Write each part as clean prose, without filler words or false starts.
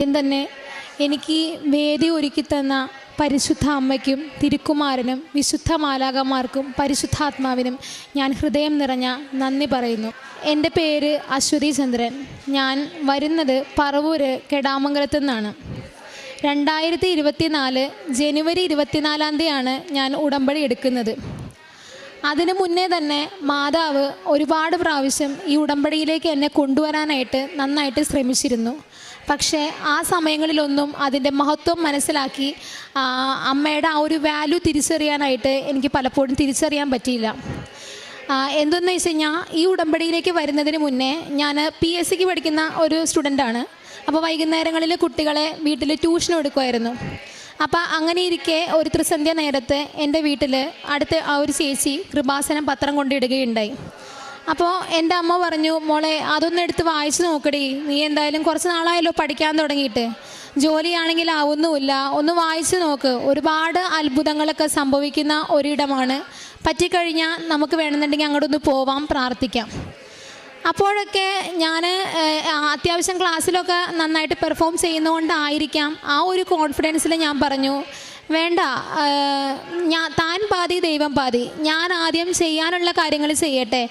തന്നെ എനിക്ക് വേദി ഒരുക്കി തന്ന പരിശുദ്ധ അമ്മയ്ക്കും തിരുക്കുമാരനും വിശുദ്ധ മാലാകമാർക്കും പരിശുദ്ധാത്മാവിനും ഞാൻ ഹൃദയം നിറഞ്ഞ നന്ദി പറയുന്നു. എൻ്റെ പേര് അശ്വതി ചന്ദ്രൻ. ഞാൻ വരുന്നത് പറവൂര് കെടാമംഗലത്തു നിന്നാണ്. 2024 ജനുവരി 24 ഞാൻ ഉടമ്പടി എടുക്കുന്നത്. അതിനു മുന്നേ തന്നെ മാതാവ് ഒരുപാട് പ്രാവശ്യം ഈ ഉടമ്പടിയിലേക്ക് എന്നെ കൊണ്ടുവരാനായിട്ട് നന്നായിട്ട് ശ്രമിച്ചിരുന്നു. പക്ഷേ ആ സമയങ്ങളിലൊന്നും അതിൻ്റെ മഹത്വം മനസ്സിലാക്കി അമ്മയുടെ ആ ഒരു വാല്യൂ തിരിച്ചറിയാനായിട്ട് എനിക്ക് പലപ്പോഴും തിരിച്ചറിയാൻ പറ്റിയില്ല. എന്തെന്ന് വെച്ച് കഴിഞ്ഞാൽ ഈ ഉടമ്പടിയിലേക്ക് വരുന്നതിന് മുന്നേ ഞാൻ PSCക്ക് പഠിക്കുന്ന ഒരു സ്റ്റുഡൻ്റാണ്. അപ്പോൾ വൈകുന്നേരങ്ങളിൽ കുട്ടികളെ വീട്ടിൽ ട്യൂഷൻ എടുക്കുമായിരുന്നു. അപ്പോൾ അങ്ങനെ ഇരിക്കെ ഒരു ത്രിസന്ധ്യ നേരത്ത് എൻ്റെ വീട്ടിൽ അടുത്ത് ആ ഒരു ചേച്ചി കൃപാസനം പത്രം കൊണ്ടിടുകയുണ്ടായി. അപ്പോൾ എൻ്റെ അമ്മ പറഞ്ഞു, മോളെ അതൊന്നും എടുത്ത് വായിച്ച് നോക്കടി, നീ എന്തായാലും കുറച്ച് നാളായല്ലോ പഠിക്കാൻ തുടങ്ങിയിട്ട്, ജോലിയാണെങ്കിൽ ആവുന്നുമില്ല, ഒന്ന് വായിച്ച് നോക്ക്, ഒരുപാട് അത്ഭുതങ്ങളൊക്കെ സംഭവിക്കുന്ന ഒരിടമാണ്, പറ്റിക്കഴിഞ്ഞാൽ നമുക്ക് വേണമെന്നുണ്ടെങ്കിൽ അങ്ങോട്ടൊന്ന് പോവാം, പ്രാർത്ഥിക്കാം. അപ്പോഴൊക്കെ ഞാൻ അത്യാവശ്യം ക്ലാസ്സിലൊക്കെ നന്നായിട്ട് പെർഫോം ചെയ്യുന്നതുകൊണ്ടായിരിക്കാം ആ ഒരു കോൺഫിഡൻസിൽ ഞാൻ പറഞ്ഞു, വേണ്ട, താൻ പാതി ദൈവം പാതി, ഞാൻ ആദ്യം ചെയ്യാനുള്ള കാര്യങ്ങൾ ചെയ്യട്ടെ,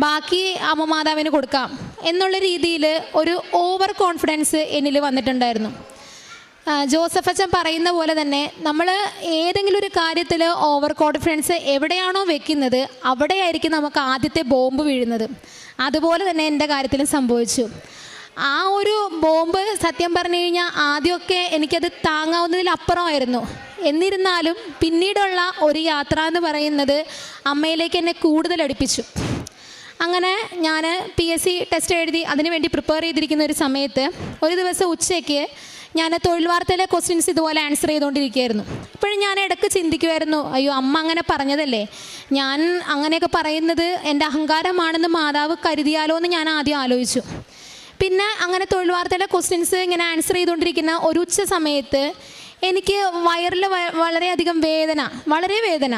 ബാക്കി അമ്മ മാതാവിന് കൊടുക്കാം എന്നുള്ള രീതിയിൽ ഒരു ഓവർ കോൺഫിഡൻസ് എന്നിൽ വന്നിട്ടുണ്ടായിരുന്നു. ജോസഫ് അച്ഛൻ പറയുന്ന പോലെ തന്നെ നമ്മൾ ഏതെങ്കിലും ഒരു കാര്യത്തിൽ ഓവർ കോൺഫിഡൻസ് എവിടെയാണോ വെക്കുന്നത് അവിടെയായിരിക്കും നമുക്ക് ആദ്യത്തെ ബോംബ് വീഴുന്നത്. അതുപോലെ തന്നെ എൻ്റെ കാര്യത്തിലും സംഭവിച്ചു. ആ ഒരു ബോംബ് സത്യം പറഞ്ഞു കഴിഞ്ഞാൽ ആദ്യമൊക്കെ എനിക്കത് താങ്ങാവുന്നതിലപ്പുറമായിരുന്നു. എന്നിരുന്നാലും പിന്നീടുള്ള ഒരു യാത്ര എന്ന് പറയുന്നത് അമ്മയിലേക്ക് എന്നെ കൂടുതൽ അടുപ്പിച്ചു. അങ്ങനെ ഞാൻ PSC ടെസ്റ്റ് എഴുതി അതിനു വേണ്ടി പ്രിപ്പയർ ചെയ്തിരിക്കുന്ന ഒരു സമയത്ത് ഒരു ദിവസം ഉച്ചയ്ക്ക് ഞാൻ തൊഴിൽ വാർത്തയിലെ ക്വസ്റ്റ്യൻസ് ഇതുപോലെ ആൻസർ ചെയ്തുകൊണ്ടിരിക്കുകയായിരുന്നു. ഇപ്പോഴും ഞാൻ ഇടയ്ക്ക് ചിന്തിക്കുമായിരുന്നു, അയ്യോ അമ്മ അങ്ങനെ പറഞ്ഞതല്ലേ, ഞാൻ അങ്ങനെയൊക്കെ പറയുന്നത് എൻ്റെ അഹങ്കാരമാണെന്ന് മാതാവ് കരുതിയാലോ എന്ന് ഞാൻ ആദ്യം ആലോചിച്ചു. പിന്നെ അങ്ങനെ തൊഴിൽ വാർത്തയിലെ ക്വസ്റ്റ്യൻസ് ഇങ്ങനെ ആൻസർ ചെയ്തുകൊണ്ടിരിക്കുന്ന ഒരു ഉച്ച സമയത്ത് എനിക്ക് വയറിൽ വളരെയധികം വേദന, വളരെ വേദന.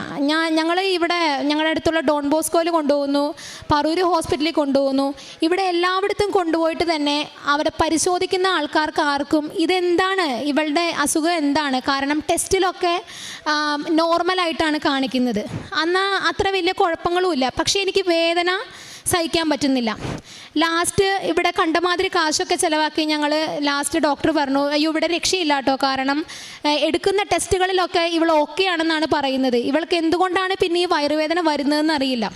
ഞങ്ങൾ ഇവിടെ ഞങ്ങളുടെ അടുത്തുള്ള ഡോൺ ബോസ്കോയിൽ കൊണ്ടുപോകുന്നു, പറൂര് ഹോസ്പിറ്റലിൽ കൊണ്ടുപോകുന്നു. ഇവിടെ എല്ലായിടത്തും കൊണ്ടുപോയിട്ട് തന്നെ അവിടെ പരിശോധിക്കുന്ന ആൾക്കാർക്ക് ആർക്കും ഇതെന്താണ്, ഇവളുടെ അസുഖം എന്താണ്, കാരണം ടെസ്റ്റിലൊക്കെ നോർമലായിട്ടാണ് കാണിക്കുന്നത്. അന്ന് അത്ര വലിയ കുഴപ്പങ്ങളുമില്ല, പക്ഷേ എനിക്ക് വേദന സഹിക്കാൻ പറ്റുന്നില്ല. ലാസ്റ്റ് ഇവിടെ കണ്ടമാതിരി കാശൊക്കെ ചിലവാക്കി ഞങ്ങൾ ലാസ്റ്റ് ഡോക്ടർ പറഞ്ഞു, അയ്യോ ഇവിടെ രക്ഷയില്ല കേട്ടോ, കാരണം എടുക്കുന്ന ടെസ്റ്റുകളിലൊക്കെ ഇവൾ ഓക്കെ ആണെന്നാണ് പറയുന്നത്, ഇവൾക്ക് എന്തുകൊണ്ടാണ് പിന്നെ ഈ വയറുവേദന വരുന്നതെന്ന് അറിയില്ല.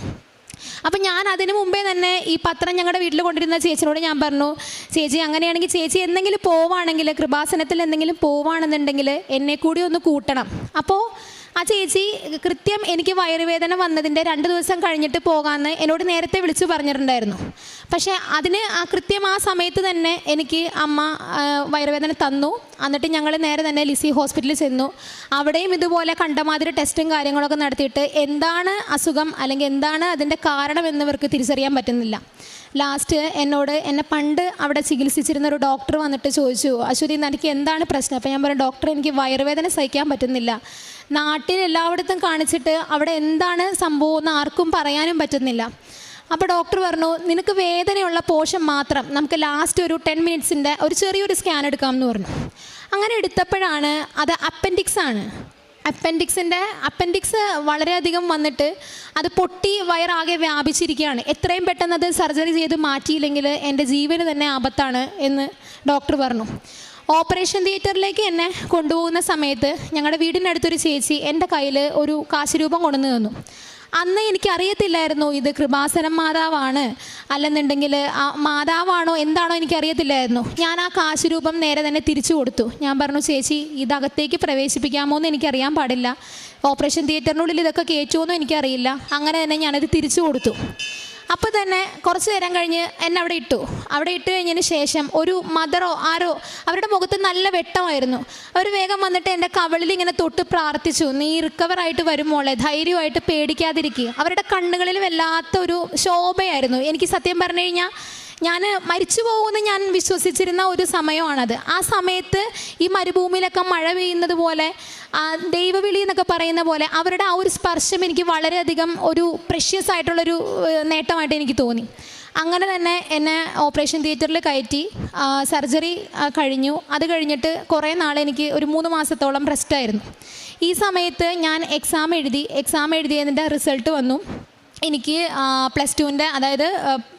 അപ്പം ഞാൻ അതിനു മുമ്പേ തന്നെ ഈ പത്രം ഞങ്ങളുടെ വീട്ടിൽ കൊണ്ടിരുന്ന ചേച്ചിനോട് ഞാൻ പറഞ്ഞു, ചേച്ചി അങ്ങനെയാണെങ്കിൽ ചേച്ചി എന്തെങ്കിലും പോവുകയാണെങ്കിൽ കൃപാസനത്തിൽ എന്തെങ്കിലും പോവുകയാണെന്നുണ്ടെങ്കിൽ എന്നെ കൂടി ഒന്ന് കൂട്ടണം. അപ്പോൾ ആ ചേച്ചി കൃത്യം എനിക്ക് വയറുവേദന വന്നതിൻ്റെ 2 ദിവസം കഴിഞ്ഞിട്ട് പോകാമെന്ന് എന്നോട് നേരത്തെ വിളിച്ച് പറഞ്ഞിട്ടുണ്ടായിരുന്നു. പക്ഷേ അതിന് കൃത്യം ആ സമയത്ത് തന്നെ എനിക്ക് അമ്മ വയറുവേദന തന്നു. എന്നിട്ട് ഞങ്ങൾ നേരെ തന്നെ ലിസി ഹോസ്പിറ്റലിൽ ചെന്നു. അവിടെയും ഇതുപോലെ കണ്ടമാതിരി ടെസ്റ്റും കാര്യങ്ങളൊക്കെ നടത്തിയിട്ട് എന്താണ് അസുഖം അല്ലെങ്കിൽ എന്താണ് അതിൻ്റെ കാരണം എന്നിവർക്ക് തിരിച്ചറിയാൻ പറ്റുന്നില്ല. ലാസ്റ്റ് എന്നെ പണ്ട് അവിടെ ചികിത്സിച്ചിരുന്ന ഒരു ഡോക്ടർ വന്നിട്ട് ചോദിച്ചു, അശ്വതി എനിക്ക് എന്താണ് പ്രശ്നം? അപ്പോൾ ഞാൻ പറഞ്ഞു, ഡോക്ടർ എനിക്ക് വയറുവേദന സഹിക്കാൻ പറ്റുന്നില്ല, നാട്ടിൽ എല്ലായിടത്തും കാണിച്ചിട്ട് അവിടെ എന്താണ് സംഭവം എന്ന് ആർക്കും പറയാനും പറ്റുന്നില്ല. അപ്പോൾ ഡോക്ടർ പറഞ്ഞു, നിനക്ക് വേദനയുള്ള പോർഷൻ മാത്രം നമുക്ക് ലാസ്റ്റ് ഒരു 10 മിനിറ്റ്സിൻ്റെ ഒരു ചെറിയൊരു സ്കാൻ എടുക്കാമെന്ന് പറഞ്ഞു. അങ്ങനെ എടുത്തപ്പോഴാണ് അത് അപ്പൻഡിക്സ് ആണ്. അപ്പൻഡിക്സ് വളരെയധികം വന്നിട്ട് അത് പൊട്ടി വയറാകെ വ്യാപിച്ചിരിക്കുകയാണ്. എത്രയും പെട്ടെന്ന് അത് സർജറി ചെയ്ത് മാറ്റിയില്ലെങ്കിൽ എൻ്റെ ജീവന് തന്നെ ആപത്താണ് എന്ന് ഡോക്ടർ പറഞ്ഞു. ഓപ്പറേഷൻ തിയേറ്ററിലേക്ക് എന്നെ കൊണ്ടുപോകുന്ന സമയത്ത് ഞങ്ങളുടെ വീടിനടുത്തൊരു ചേച്ചി എൻ്റെ കയ്യിൽ ഒരു കാശ് രൂപം കൊണ്ടുവന്ന് തന്നു. അന്ന് എനിക്കറിയത്തില്ലായിരുന്നു ഇത് കൃപാസനം മാതാവാണ് അല്ലെന്നുണ്ടെങ്കിൽ മാതാവാണോ എന്താണോ എനിക്കറിയത്തില്ലായിരുന്നു. ഞാൻ ആ കാശ് രൂപം നേരെ തന്നെ തിരിച്ചു കൊടുത്തു. ഞാൻ പറഞ്ഞു, ചേച്ചി ഇതകത്തേക്ക് പ്രവേശിപ്പിക്കാമോ എന്ന് എനിക്കറിയാൻ പാടില്ല, ഓപ്പറേഷൻ തിയേറ്ററിനുള്ളിൽ ഇതൊക്കെ കയറ്റുമോന്നും എനിക്കറിയില്ല. അങ്ങനെ തന്നെ ഞാനത് തിരിച്ചു കൊടുത്തു. അപ്പോൾ തന്നെ കുറച്ച് നേരം കഴിഞ്ഞ് എന്നെ അവിടെ ഇട്ട് കഴിഞ്ഞതിന് ശേഷം ഒരു മദറോ ആരോ അവരുടെ മുഖത്ത് നല്ല വെട്ടമായിരുന്നു. അവർ വേഗം വന്നിട്ട് എൻ്റെ കവിളിൽ ഇങ്ങനെ തൊട്ട് പ്രാർത്ഥിച്ചു, നീ റിക്കവറായിട്ട് വരും മോളെ, ധൈര്യമായിട്ട് പേടിക്കാതിരിക്കുക. അവരുടെ കണ്ണുകളിൽ വല്ലാത്തൊരു ശോഭയായിരുന്നു. എനിക്ക് സത്യം പറഞ്ഞു കഴിഞ്ഞാൽ ഞാൻ മരിച്ചു പോകുമെന്ന് ഞാൻ വിശ്വസിച്ചിരുന്ന ഒരു സമയമാണത്. ആ സമയത്ത് ഈ മരുഭൂമിയിലൊക്കെ മഴ പെയ്യുന്നത് പോലെ ദൈവവിളി എന്നൊക്കെ പറയുന്ന പോലെ അവരുടെ ആ ഒരു സ്പർശം എനിക്ക് വളരെയധികം ഒരു പ്രഷ്യസ് ആയിട്ടുള്ളൊരു നേട്ടമായിട്ട് എനിക്ക് തോന്നി. അങ്ങനെ തന്നെ എന്നെ ഓപ്പറേഷൻ തിയേറ്ററിൽ കയറ്റി. സർജറി കഴിഞ്ഞു. അത് കഴിഞ്ഞിട്ട് കുറേ നാൾ എനിക്ക് ഒരു 3 മാസത്തോളം റെസ്റ്റായിരുന്നു. ഈ സമയത്ത് ഞാൻ എക്സാം എഴുതിയതിൻ്റെ റിസൾട്ട് വന്നു. എനിക്ക് +2ൻ്റെ അതായത്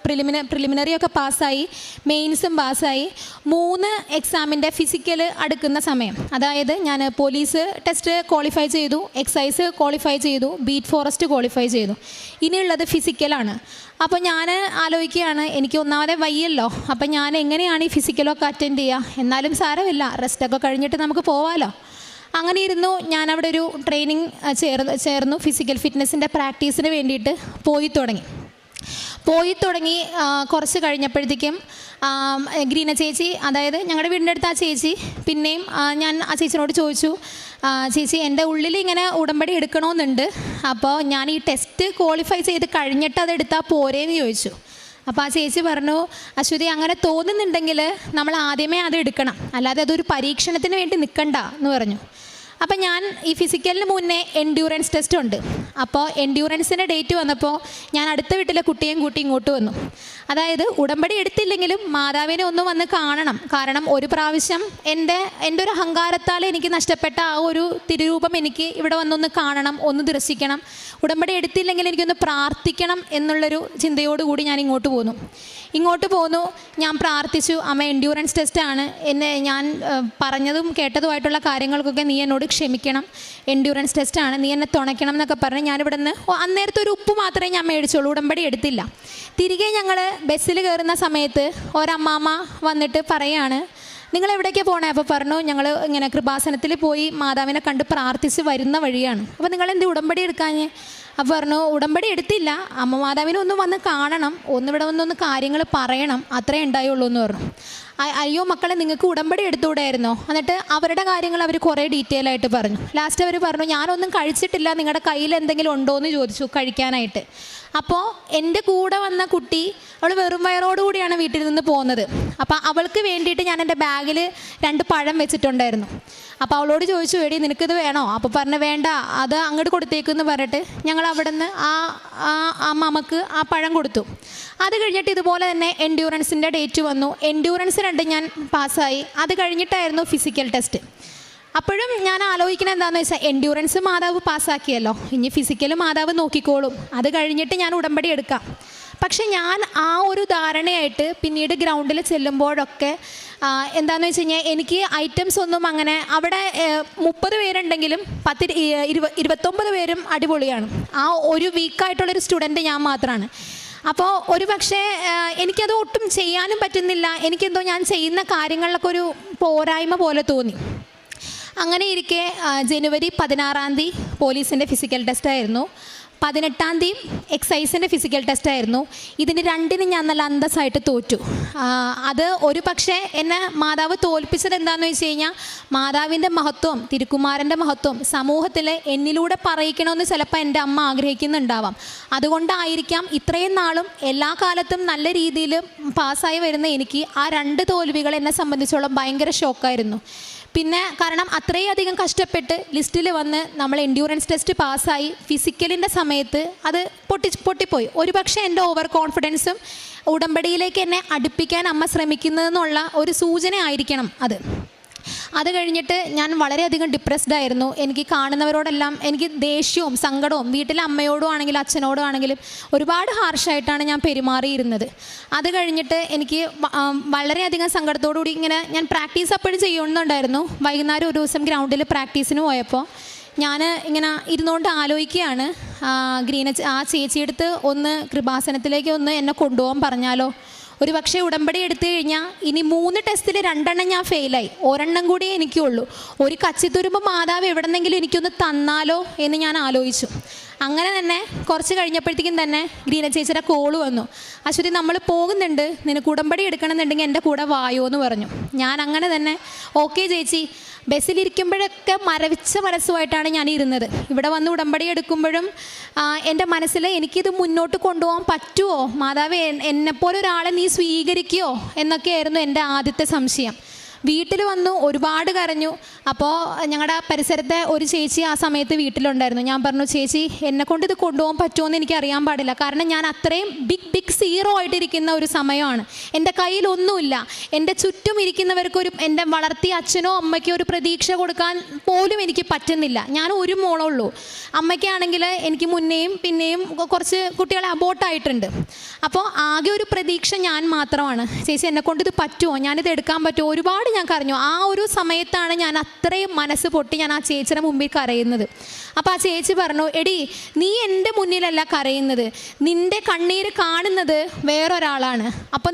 പ്രിലിമിനറി ഒക്കെ പാസ്സായി, മെയിൻസും പാസ്സായി. 3 എക്സാമിൻ്റെ ഫിസിക്കൽ അടുക്കുന്ന സമയം, അതായത് ഞാൻ പോലീസ് ടെസ്റ്റ് ക്വാളിഫൈ ചെയ്തു, എക്സൈസ് ക്വാളിഫൈ ചെയ്തു, ബീറ്റ് ഫോറസ്റ്റ് ക്വാളിഫൈ ചെയ്തു. ഇനിയുള്ളത് ഫിസിക്കലാണ്. അപ്പോൾ ഞാൻ ആലോചിക്കുകയാണ്, എനിക്ക് ഒന്നാമതെ വയ്യല്ലോ, അപ്പം ഞാൻ എങ്ങനെയാണ് ഈ ഫിസിക്കലൊക്കെ അറ്റൻഡ് ചെയ്യുക? എന്നാലും സാരമില്ല, റെസ്റ്റൊക്കെ കഴിഞ്ഞിട്ട് നമുക്ക് പോവാമല്ലോ. അങ്ങനെ ഇരുന്നു. ഞാനവിടെ ഒരു ട്രെയിനിങ് ചേർന്നു. ഫിസിക്കൽ ഫിറ്റ്നസിൻ്റെ പ്രാക്ടീസിന് വേണ്ടിയിട്ട് പോയി തുടങ്ങി. കുറച്ച് കഴിഞ്ഞപ്പോഴത്തേക്കും ഗ്രീന ചേച്ചി, അതായത് ഞങ്ങളുടെ വീടിൻ്റെ അടുത്ത് ആ ചേച്ചി, പിന്നെയും ഞാൻ ആ ചേച്ചിനോട് ചോദിച്ചു, ചേച്ചി എൻ്റെ ഉള്ളിൽ ഇങ്ങനെ ഉടമ്പടി എടുക്കണമെന്നുണ്ട്, അപ്പോൾ ഞാൻ ഈ ടെസ്റ്റ് ക്വാളിഫൈ ചെയ്ത് കഴിഞ്ഞിട്ട് അതെടുത്താൽ പോരേന്ന് ചോദിച്ചു. അപ്പോൾ ആ ചേച്ചി പറഞ്ഞു, അശ്വതി അങ്ങനെ തോന്നുന്നുണ്ടെങ്കിൽ നമ്മൾ ആദ്യമേ അത് എടുക്കണം, അല്ലാതെ അതൊരു പരീക്ഷണത്തിന് വേണ്ടി നിൽക്കണ്ട എന്ന് പറഞ്ഞു. അപ്പം ഞാൻ ഈ ഫിസിക്കലിന് മുന്നേ എൻഡ്യൂറൻസ് ടെസ്റ്റ് ഉണ്ട്. അപ്പോൾ എൻഡ്യൂറൻസിൻ്റെ ഡേറ്റ് വന്നപ്പോൾ ഞാൻ അടുത്ത വീട്ടിലെ കുട്ടിയെയും കൂട്ടി ഇങ്ങോട്ട് വന്നു. അതായത് ഉടമ്പടി എടുത്തില്ലെങ്കിലും മാതാവിനെ ഒന്ന് വന്ന് കാണണം. കാരണം ഒരു പ്രാവശ്യം എൻ്റെ ഒരു അഹങ്കാരത്താൽ എനിക്ക് നഷ്ടപ്പെട്ട ആ ഒരു തിരുരൂപം എനിക്ക് ഇവിടെ വന്നൊന്ന് കാണണം, ഒന്ന് ദർശിക്കണം. ഉടമ്പടി എടുത്തില്ലെങ്കിൽ എനിക്കൊന്ന് പ്രാർത്ഥിക്കണം എന്നുള്ളൊരു ചിന്തയോടുകൂടി ഞാൻ ഇങ്ങോട്ട് പോന്നു. ഞാൻ പ്രാർത്ഥിച്ചു, അമ്മ എൻഡ്യൂറൻസ് ടെസ്റ്റാണ്, ഞാൻ പറഞ്ഞതും കേട്ടതുമായിട്ടുള്ള കാര്യങ്ങൾക്കൊക്കെ നീ എന്നോട് ക്ഷമിക്കണം, എൻഡ്യൂറൻസ് ടെസ്റ്റാണ്, നീ എന്നെ തുണയ്ക്കണം എന്നൊക്കെ പറഞ്ഞ് ഞാനിവിടെ നിന്ന് അന്നേരത്തെ ഒരു ഉപ്പ് മാത്രമേ ഞാൻ മേടിച്ചുള്ളൂ, ഉടമ്പടി എടുത്തില്ല. തിരികെ ഞങ്ങൾ ബസ്സിൽ കയറുന്ന സമയത്ത് ഒരമ്മാമ്മ വന്നിട്ട് പറയാണ്, നിങ്ങൾ എവിടേക്കാണ് പോകണേ? അപ്പോൾ പറഞ്ഞു, ഞങ്ങൾ ഇങ്ങനെ കൃപാസനത്തിൽ പോയി മാതാവിനെ കണ്ട് പ്രാർത്ഥിച്ച് വരുന്ന വഴിയാണ്. അപ്പോൾ നിങ്ങളെന്ത് ഉടമ്പടി എടുക്കാഞ്ഞേ? അപ്പോൾ പറഞ്ഞു, ഉടമ്പടി എടുത്തില്ല, അമ്മ മാതാവിനെ ഒന്ന് വന്ന് കാണണം, ഒന്നിവിടെ വന്നൊന്ന് കാര്യങ്ങൾ പറയണം, അത്രേ ഉണ്ടായുള്ളൂ എന്ന് പറഞ്ഞു. അയ്യോ മക്കളെ, നിങ്ങൾക്ക് ഉടമ്പടി എടുത്തുകൂടായിരുന്നോ? എന്നിട്ട് അവരുടെ കാര്യങ്ങൾ അവർ കുറേ ഡീറ്റെയിൽ ആയിട്ട് പറഞ്ഞു. ലാസ്റ്റ് അവർ പറഞ്ഞു, ഞാനൊന്നും കഴിച്ചിട്ടില്ല, നിങ്ങളുടെ കയ്യിൽ എന്തെങ്കിലും ഉണ്ടോ എന്ന് ചോദിച്ചു കഴിക്കാനായിട്ട്. അപ്പോൾ എൻ്റെ കൂടെ വന്ന കുട്ടി, അവൾ വെറും വയറോടുകൂടിയാണ് വീട്ടിൽ നിന്ന് പോകുന്നത്. അപ്പോൾ അവൾക്ക് വേണ്ടിയിട്ട് ഞാൻ എൻ്റെ ബാഗിൽ 2 പഴം വെച്ചിട്ടുണ്ടായിരുന്നു. അപ്പോൾ അവളോട് ചോദിച്ചു, എടി നിനക്കിത് വേണോ? അപ്പോൾ പറഞ്ഞു, വേണ്ട, അത് അങ്ങോട്ട് കൊടുത്തേക്കെന്ന് പറഞ്ഞിട്ട് ഞങ്ങൾ അവിടെ നിന്ന് ആ അമ്മക്ക് ആ പഴം കൊടുത്തു. അത് കഴിഞ്ഞിട്ട് ഇതുപോലെ തന്നെ എൻഡ്യൂറൻസിൻ്റെ ഡേറ്റ് വന്നു. എൻഡ്യൂറൻസ് 2 ഞാൻ പാസ്സായി. അത് കഴിഞ്ഞിട്ടായിരുന്നു ഫിസിക്കൽ ടെസ്റ്റ്. അപ്പോഴും ഞാൻ ആലോചിക്കുന്നത് എന്താണെന്ന് വെച്ചാൽ, എൻഡ്യൂറൻസ് മാതാവ് പാസ്സാക്കിയല്ലോ, ഇനി ഫിസിക്കൽ മാതാവ് നോക്കിക്കോളും, അത് കഴിഞ്ഞിട്ട് ഞാൻ ഉടമ്പടി എടുക്കാം. പക്ഷെ ഞാൻ ആ ഒരു ധാരണയായിട്ട് പിന്നീട് ഗ്രൗണ്ടിൽ ചെല്ലുമ്പോഴൊക്കെ എന്താണെന്ന് വെച്ച് കഴിഞ്ഞാൽ, എനിക്ക് ഐറ്റംസ് ഒന്നും അങ്ങനെ അവിടെ 30 പേരുണ്ടെങ്കിലും 29 പേരും അടിപൊളിയാണ്. ആ ഒരു വീക്കായിട്ടുള്ളൊരു സ്റ്റുഡൻറ്റ് ഞാൻ മാത്രമാണ്. അപ്പോൾ ഒരു പക്ഷേ എനിക്കത് ഒട്ടും ചെയ്യാനും പറ്റുന്നില്ല. എനിക്കെന്തോ ഞാൻ ചെയ്യുന്ന കാര്യങ്ങളിലൊക്കെ ഒരു പോരായ്മ പോലെ തോന്നി. അങ്ങനെ ഇരിക്കെ ജനുവരി 16 പോലീസിൻ്റെ ഫിസിക്കൽ ടെസ്റ്റായിരുന്നു, 18 എക്സൈസിൻ്റെ ഫിസിക്കൽ ടെസ്റ്റായിരുന്നു. ഇതിന് 2 ഞാൻ നല്ല അന്തസ്സായിട്ട് തോറ്റു. അത് ഒരു പക്ഷേ എന്നെ മാതാവ് തോൽപ്പിച്ചത് എന്താണെന്ന് വെച്ച് കഴിഞ്ഞാൽ, മാതാവിൻ്റെ മഹത്വം, തിരുക്കുമാരൻ്റെ മഹത്വം സമൂഹത്തിൽ എന്നിലൂടെ പറയിക്കണമെന്ന് ചിലപ്പോൾ എൻ്റെ അമ്മ ആഗ്രഹിക്കുന്നുണ്ടാവാം. അതുകൊണ്ടായിരിക്കാം ഇത്രയും നാളും എല്ലാ കാലത്തും നല്ല രീതിയിൽ പാസ്സായി വരുന്ന എനിക്ക് ആ 2 തോൽവികൾ എന്നെ സംബന്ധിച്ചോളം ഭയങ്കര ഷോക്കായിരുന്നു. പിന്നെ കാരണം അത്രയധികം കഷ്ടപ്പെട്ട് ലിസ്റ്റിൽ വന്ന് നമ്മൾ എൻഡ്യൂറൻസ് ടെസ്റ്റ് പാസ്സായി, ഫിസിക്കലിൻ്റെ സമയത്ത് അത് പൊട്ടിപ്പോയി. ഒരു പക്ഷേ എൻ്റെ ഓവർ കോൺഫിഡൻസും ഉടമ്പടിയിലേക്ക് എന്നെ അടുപ്പിക്കാൻ അമ്മ ശ്രമിക്കുന്നതെന്നുള്ള ഒരു സൂചന ആയിരിക്കണം അത്. അത് കഴിഞ്ഞിട്ട് ഞാൻ വളരെയധികം ഡിപ്രസ്ഡ് ആയിരുന്നു. എനിക്ക് കാണുന്നവരോടെല്ലാം എനിക്ക് ദേഷ്യവും സങ്കടവും, വീട്ടിലെ അമ്മയോടും ആണെങ്കിലും അച്ഛനോടും ആണെങ്കിലും ഒരുപാട് ഹാർഷായിട്ടാണ് ഞാൻ പെരുമാറിയിരുന്നത്. അത് കഴിഞ്ഞിട്ട് എനിക്ക് വളരെയധികം സങ്കടത്തോടു കൂടി ഇങ്ങനെ ഞാൻ പ്രാക്ടീസ് അപ്പോഴും ചെയ്യുന്നുണ്ടായിരുന്നു. വൈകുന്നേരം ഒരു ദിവസം ഗ്രൗണ്ടിൽ പ്രാക്ടീസിന് പോയപ്പോൾ ഞാൻ ഇങ്ങനെ ഇരുന്നുകൊണ്ട് ആലോചിക്കുകയാണ്, ആ ചേച്ചിയെടുത്ത് ഒന്ന് കൃപാസനത്തിലേക്ക് ഒന്ന് എന്നെ കൊണ്ടുപോകാൻ പറഞ്ഞാലോ? ഒരു പക്ഷേ ഉടമ്പടി എടുത്തു കഴിഞ്ഞാൽ ഇനി 3 ടെസ്റ്റിൽ 2 ഞാൻ ഫെയിലായി, 1 കൂടിയേ എനിക്കുള്ളൂ. ഒരു കച്ചിത്തുരുമ്പ് മാതാവ് എവിടെന്നെങ്കിലും എനിക്കൊന്ന് തന്നാലോ എന്ന് ഞാൻ ആലോചിച്ചു. അങ്ങനെ തന്നെ കുറച്ച് കഴിഞ്ഞപ്പോഴത്തേക്കും തന്നെ ഗ്രീന ചേച്ചിയുടെ കോള് വന്നു, അശ്വതി നമ്മൾ പോകുന്നുണ്ട്, നിനക്ക് ഉടമ്പടി എടുക്കണമെന്നുണ്ടെങ്കിൽ എൻ്റെ കൂടെ വായോ എന്ന് പറഞ്ഞു. ഞാൻ അങ്ങനെ തന്നെ ഓക്കെ ചേച്ചി. ബസ്സിലിരിക്കുമ്പോഴൊക്കെ മരവിച്ച മനസ്സുമായിട്ടാണ് ഞാൻ ഇരുന്നത്. ഇവിടെ വന്ന് ഉടമ്പടി എടുക്കുമ്പോഴും എൻ്റെ മനസ്സിൽ എനിക്കിത് മുന്നോട്ട് കൊണ്ടുപോകാൻ പറ്റുമോ, മാതാവേ എന്നെപ്പോലെ ഒരാളെ നീ സ്വീകരിക്കുമോ എന്നൊക്കെയായിരുന്നു എൻ്റെ ആദ്യത്തെ സംശയം. വീട്ടിൽ വന്നു ഒരുപാട് കരഞ്ഞു. അപ്പോൾ ഞങ്ങളുടെ പരിസരത്തെ ഒരു ചേച്ചി ആ സമയത്ത് വീട്ടിലുണ്ടായിരുന്നു. ഞാൻ പറഞ്ഞു, ചേച്ചി എന്നെക്കൊണ്ട് ഇത് കൊണ്ടുപോകാൻ പറ്റുമോ എന്ന് എനിക്ക് അറിയാൻ പാടില്ല, കാരണം ഞാൻ അത്രയും ബിഗ് സീറോ ആയിട്ടിരിക്കുന്ന ഒരു സമയമാണ്. എൻ്റെ കയ്യിലൊന്നുമില്ല. എൻ്റെ ചുറ്റും ഇരിക്കുന്നവർക്കൊരു, എൻ്റെ വളർത്തിയ അച്ഛനോ അമ്മയ്ക്കോ ഒരു പ്രതീക്ഷ കൊടുക്കാൻ പോലും എനിക്ക് പറ്റുന്നില്ല. ഞാൻ ഒരു മോളുള്ളൂ. അമ്മയ്ക്കാണെങ്കിൽ എനിക്ക് മുന്നേയും പിന്നെയും കുറച്ച് കുട്ടികളെ അബോട്ടായിട്ടുണ്ട്. അപ്പോൾ ആകെ ഒരു പ്രതീക്ഷ ഞാൻ മാത്രമാണ്. ചേച്ചി എന്നെക്കൊണ്ട് ഇത് പറ്റുമോ, ഞാനിത് എടുക്കാൻ പറ്റുമോ? ഒരുപാട് ഞാൻ കരഞ്ഞു. ആ ഒരു സമയത്താണ് ഞാൻ അത്രയും മനസ്സ് പൊട്ടി ഞാൻ ആ ചേച്ചിയുടെ മുമ്പിൽ കരയുന്നത്. അപ്പോൾ ആ ചേച്ചി പറഞ്ഞു, എടി നീ എൻ്റെ മുന്നിലല്ല കരയുന്നത്, നിൻ്റെ കണ്ണീര് കാണുന്നത് വേറൊരാളാണ്. അപ്പോൾ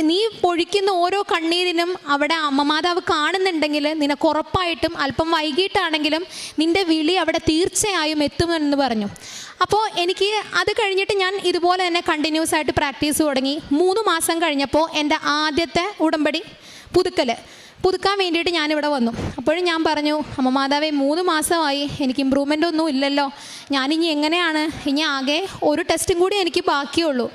നീ പൊഴിക്കുന്ന ഓരോ കണ്ണീരിനും അവിടെ അമ്മമാതാവ് കാണുന്നുണ്ടെങ്കിൽ നിനക്ക് ഉറപ്പായിട്ടും അല്പം വൈകിട്ടാണെങ്കിലും നിൻ്റെ വിളി അവിടെ തീർച്ചയായും എത്തുമെന്ന് പറഞ്ഞു. അപ്പോൾ എനിക്ക് അത് കഴിഞ്ഞിട്ട് ഞാൻ ഇതുപോലെ തന്നെ കണ്ടിന്യൂസ് ആയിട്ട് പ്രാക്ടീസ് തുടങ്ങി. 3 മാസം കഴിഞ്ഞപ്പോൾ എൻ്റെ ആദ്യത്തെ ഉടമ്പടി പുതുക്കാൻ വേണ്ടിയിട്ട് ഞാനിവിടെ വന്നു. അപ്പോഴും ഞാൻ പറഞ്ഞു, അമ്മ മാതാവേ 3 മാസമായി, എനിക്ക് ഇമ്പ്രൂവ്മെൻ്റ് ഒന്നും ഇല്ലല്ലോ, ഞാനിനി എങ്ങനെയാണ്? ഇനി ആകെ ഒരു ടെസ്റ്റും കൂടി എനിക്ക് ബാക്കിയുള്ളൂ.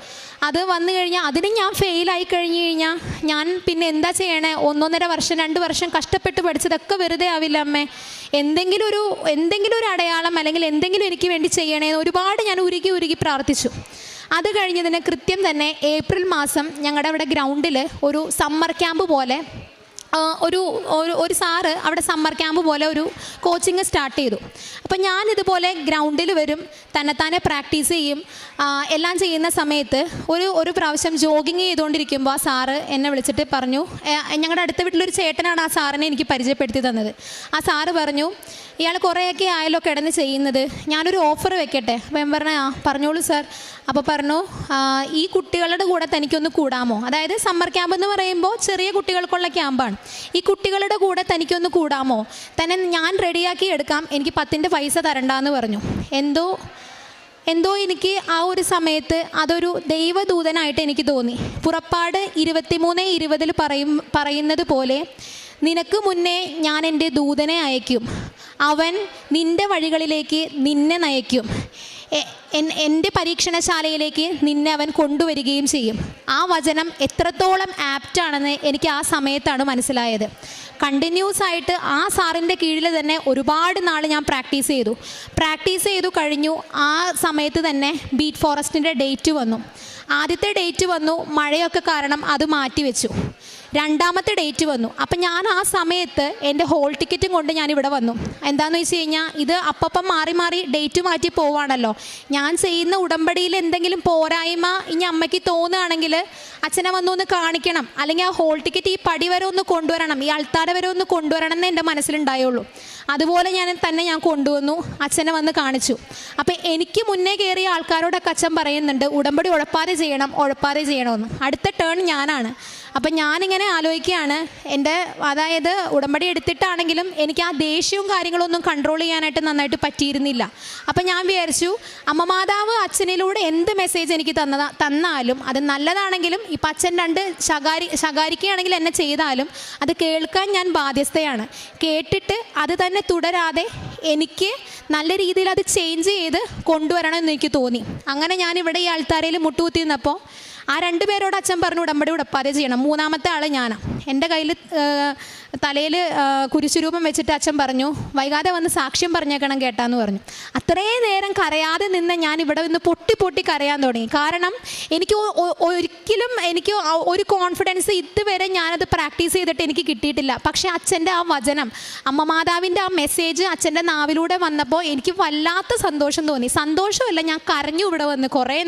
അത് വന്നു കഴിഞ്ഞാൽ അതിന് ഞാൻ ഫെയിലായി കഴിഞ്ഞ് കഴിഞ്ഞാൽ ഞാൻ പിന്നെ എന്താ ചെയ്യണേ? 1.5 വർഷം 2 വർഷം കഷ്ടപ്പെട്ട് പഠിച്ചതൊക്കെ വെറുതെ ആവില്ല അമ്മേ. എന്തെങ്കിലും ഒരു അടയാളം അല്ലെങ്കിൽ എന്തെങ്കിലും എനിക്ക് വേണ്ടി ചെയ്യണേന്ന് ഒരുപാട് ഞാൻ ഉരുകി പ്രാർത്ഥിച്ചു. അത് കഴിഞ്ഞതിന് കൃത്യം തന്നെ ഏപ്രിൽ മാസം ഞങ്ങളുടെ അവിടെ ഗ്രൗണ്ടിൽ ഒരു സമ്മർ ക്യാമ്പ് പോലെ ഒരു സാറ് അവിടെ സമ്മർ ക്യാമ്പ് പോലെ ഒരു കോച്ചിങ് സ്റ്റാർട്ട് ചെയ്തു. അപ്പം ഞാനിതുപോലെ ഗ്രൗണ്ടിൽ വരും, തന്നെത്താനെ പ്രാക്ടീസ് ചെയ്യും. എല്ലാം ചെയ്യുന്ന സമയത്ത് ഒരു പ്രാവശ്യം ജോഗിങ് ചെയ്തുകൊണ്ടിരിക്കുമ്പോൾ ആ സാറ് എന്നെ വിളിച്ചിട്ട് പറഞ്ഞു, ഞങ്ങളുടെ അടുത്ത വീട്ടിലൊരു ചേട്ടനാണ് ആ സാറിനെ എനിക്ക് പരിചയപ്പെടുത്തി തന്നത്. ആ സാറ് പറഞ്ഞു, ഇയാൾ കുറേയൊക്കെ ആയാലോ കിടന്ന് ചെയ്യുന്നത്, ഞാനൊരു ഓഫർ വെക്കട്ടെ? അപ്പം ഞാൻ പറഞ്ഞു, പറഞ്ഞോളൂ സാർ. അപ്പോൾ പറഞ്ഞു, ഈ കുട്ടികളുടെ കൂടെ തനിക്കൊന്ന് കൂടാമോ? അതായത് സമ്മർ ക്യാമ്പ് എന്ന് പറയുമ്പോൾ ചെറിയ കുട്ടികൾക്കുള്ള ക്യാമ്പാണ്. ഈ കുട്ടികളുടെ കൂടെ തനിക്കൊന്ന് കൂടാമോ? തന്നെ ഞാൻ റെഡിയാക്കി എടുക്കാം, എനിക്ക് 10ൻ്റെ പൈസ തരണ്ടെന്ന് പറഞ്ഞു. എന്തോ എനിക്ക് ആ ഒരു സമയത്ത് അതൊരു ദൈവദൂതനായിട്ട് എനിക്ക് തോന്നി. പുറപ്പാട് 23:20 പറയുന്നത് പോലെ, നിനക്ക് മുന്നേ ഞാൻ എൻ്റെ ദൂതനെ അയക്കും, അവൻ നിൻ്റെ വഴികളിലേക്ക് നിന്നെ നയിക്കും, എൻ്റെ പരീക്ഷണശാലയിലേക്ക് നിന്നെ അവൻ കൊണ്ടുവരികയും ചെയ്യും. ആ വചനം എത്രത്തോളം ആപ്റ്റാണെന്ന് എനിക്ക് ആ സമയത്താണ് മനസ്സിലായത്. കണ്ടിന്യൂസ് ആയിട്ട് ആ സാറിൻ്റെ കീഴിൽ തന്നെ ഒരുപാട് നാൾ ഞാൻ പ്രാക്ടീസ് ചെയ്തു കഴിഞ്ഞു. ആ സമയത്ത് തന്നെ ബീറ്റ് ഫോറസ്റ്റിൻ്റെ ഡേറ്റ് വന്നു. ആദ്യത്തെ ഡേറ്റ് വന്നു, മഴയൊക്കെ കാരണം അത് മാറ്റിവെച്ചു. 2ാമത്തെ ഡേറ്റ് വന്നു. അപ്പം ഞാൻ ആ സമയത്ത് എൻ്റെ ഹോൾ ടിക്കറ്റും കൊണ്ട് ഞാനിവിടെ വന്നു. എന്താണെന്ന് വെച്ച് കഴിഞ്ഞാൽ ഇത് അപ്പം മാറി ഡേറ്റ് മാറ്റി പോവാണല്ലോ. ഞാൻ ചെയ്യുന്ന ഉടമ്പടിയിൽ എന്തെങ്കിലും പോരായ്മ ഇനി അമ്മയ്ക്ക് തോന്നുകയാണെങ്കിൽ അച്ഛനെ വന്നൊന്ന് കാണിക്കണം, അല്ലെങ്കിൽ ആ ഹോൾ ടിക്കറ്റ് ഈ പടി വരെ ഒന്ന് കൊണ്ടുവരണം, ഈ അൾത്താര വരെ ഒന്ന് കൊണ്ടുവരണം എന്ന് എൻ്റെ മനസ്സിലുണ്ടായുള്ളൂ. അതുപോലെ ഞാൻ കൊണ്ടുവന്നു, അച്ഛനെ വന്ന് കാണിച്ചു. അപ്പം എനിക്ക് മുന്നേ കയറിയ ആൾക്കാരോടൊക്കെ അച്ഛൻ പറയുന്നുണ്ട്, ഉടമ്പടി ഉഴപ്പാതെ ചെയ്യണമെന്ന്. അടുത്ത ടേൺ ഞാനാണ്. അപ്പം ഞാനിങ്ങനെ ആലോചിക്കുകയാണ്, അതായത് ഉടമ്പടി എടുത്തിട്ടാണെങ്കിലും എനിക്ക് ആ ദേഷ്യവും കാര്യങ്ങളൊന്നും കൺട്രോൾ ചെയ്യാനായിട്ട് നന്നായിട്ട് പറ്റിയിരുന്നില്ല. അപ്പം ഞാൻ വിചാരിച്ചു, അമ്മ മാതാവ് അച്ഛനിലൂടെ എന്ത് മെസ്സേജ് എനിക്ക് തന്നാലും അത് നല്ലതാണെങ്കിലും ഇപ്പം അച്ഛൻ 2 ശകാരിക്കുകയാണെങ്കിൽ എന്നെ ചെയ്താലും അത് കേൾക്കാൻ ഞാൻ ബാധ്യസ്ഥയാണ്. കേട്ടിട്ട് അത് തന്നെ തുടരാതെ എനിക്ക് നല്ല രീതിയിൽ അത് ചേഞ്ച് ചെയ്ത് കൊണ്ടുവരണമെന്ന് എനിക്ക് തോന്നി. അങ്ങനെ ഞാനിവിടെ ഈ ആൾത്താരയിൽ മുട്ടുകുത്തി നിന്നപ്പോൾ ആ 2 പേരോട് അച്ഛൻ പറഞ്ഞു, ഉടമ്പടി ഉടപ്പാതെ ചെയ്യണം. 3ാമത്തെ ആൾ ഞാനാണ്. എൻ്റെ കയ്യിൽ തലയിൽ കുരിശുരൂപം വെച്ചിട്ട് അച്ഛൻ പറഞ്ഞു, വൈകാതെ വന്ന് സാക്ഷ്യം പറഞ്ഞേക്കണം കേട്ടാന്ന് പറഞ്ഞു. അത്രയും നേരം കരയാതെ നിന്ന് ഞാൻ ഇവിടെ നിന്ന് പൊട്ടി കരയാൻ തുടങ്ങി. കാരണം എനിക്ക് ഒരു കോൺഫിഡൻസ് ഇതുവരെ ഞാനത് പ്രാക്ടീസ് ചെയ്തിട്ട് എനിക്ക് കിട്ടിയിട്ടില്ല. പക്ഷേ അച്ഛൻ്റെ ആ വചനം, അമ്മ മാതാവിൻ്റെ ആ മെസ്സേജ് അച്ഛൻ്റെ നാവിലൂടെ വന്നപ്പോൾ എനിക്ക് വല്ലാത്ത സന്തോഷം തോന്നി. സന്തോഷമല്ല, ഞാൻ കരഞ്ഞു. ഇവിടെ വന്ന് കുറേ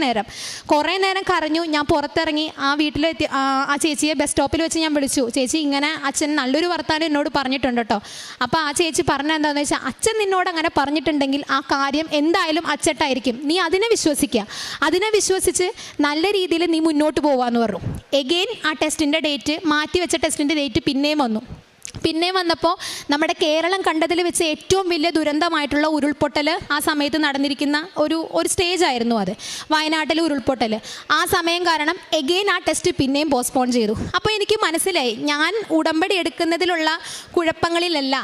നേരം കരഞ്ഞു. ഞാൻ പുറത്തിറങ്ങി ആ വീട്ടിലെത്തി. ആ ചേച്ചിയെ ബസ് സ്റ്റോപ്പിൽ വെച്ച് ഞാൻ വിളിച്ചു, ചേച്ചി ഇങ്ങനെ അച്ഛൻ നല്ലൊരു വർത്താനം എന്നോട് പറഞ്ഞിട്ടുണ്ട് കേട്ടോ. അപ്പോൾ ആ ചേച്ചി പറഞ്ഞ എന്താണെന്ന് വെച്ചാൽ, അച്ഛൻ നിന്നോട് അങ്ങനെ പറഞ്ഞിട്ടുണ്ടെങ്കിൽ ആ കാര്യം എന്തായാലും അച്ചട്ടായിരിക്കും, നീ അതിനെ വിശ്വസിച്ച് നല്ല രീതിയിൽ നീ മുന്നോട്ട് പോവാന്ന് പറഞ്ഞു. എഗെയിൻ ആ ടെസ്റ്റിൻ്റെ ഡേറ്റ് മാറ്റിവെച്ച ടെസ്റ്റിൻ്റെ ഡേറ്റ് പിന്നെയും വന്നപ്പോൾ നമ്മുടെ കേരളം കണ്ടതിൽ വെച്ച് ഏറ്റവും വലിയ ദുരന്തമായിട്ടുള്ള ഉരുൾപൊട്ടൽ ആ സമയത്ത് നടന്നിരിക്കുന്ന ഒരു സ്റ്റേജ് ആയിരുന്നു അത്, വയനാട്ടിലെ ഉരുൾപൊട്ടൽ. ആ സമയം കാരണം എഗെയിൻ ആ ടെസ്റ്റ് പിന്നെയും പോസ്റ്റ്പോൺ ചെയ്തു. അപ്പോൾ എനിക്ക് മനസ്സിലായി, ഞാൻ ഉടമ്പടി എടുക്കുന്നതിലുള്ള കുഴപ്പങ്ങളിലല്ല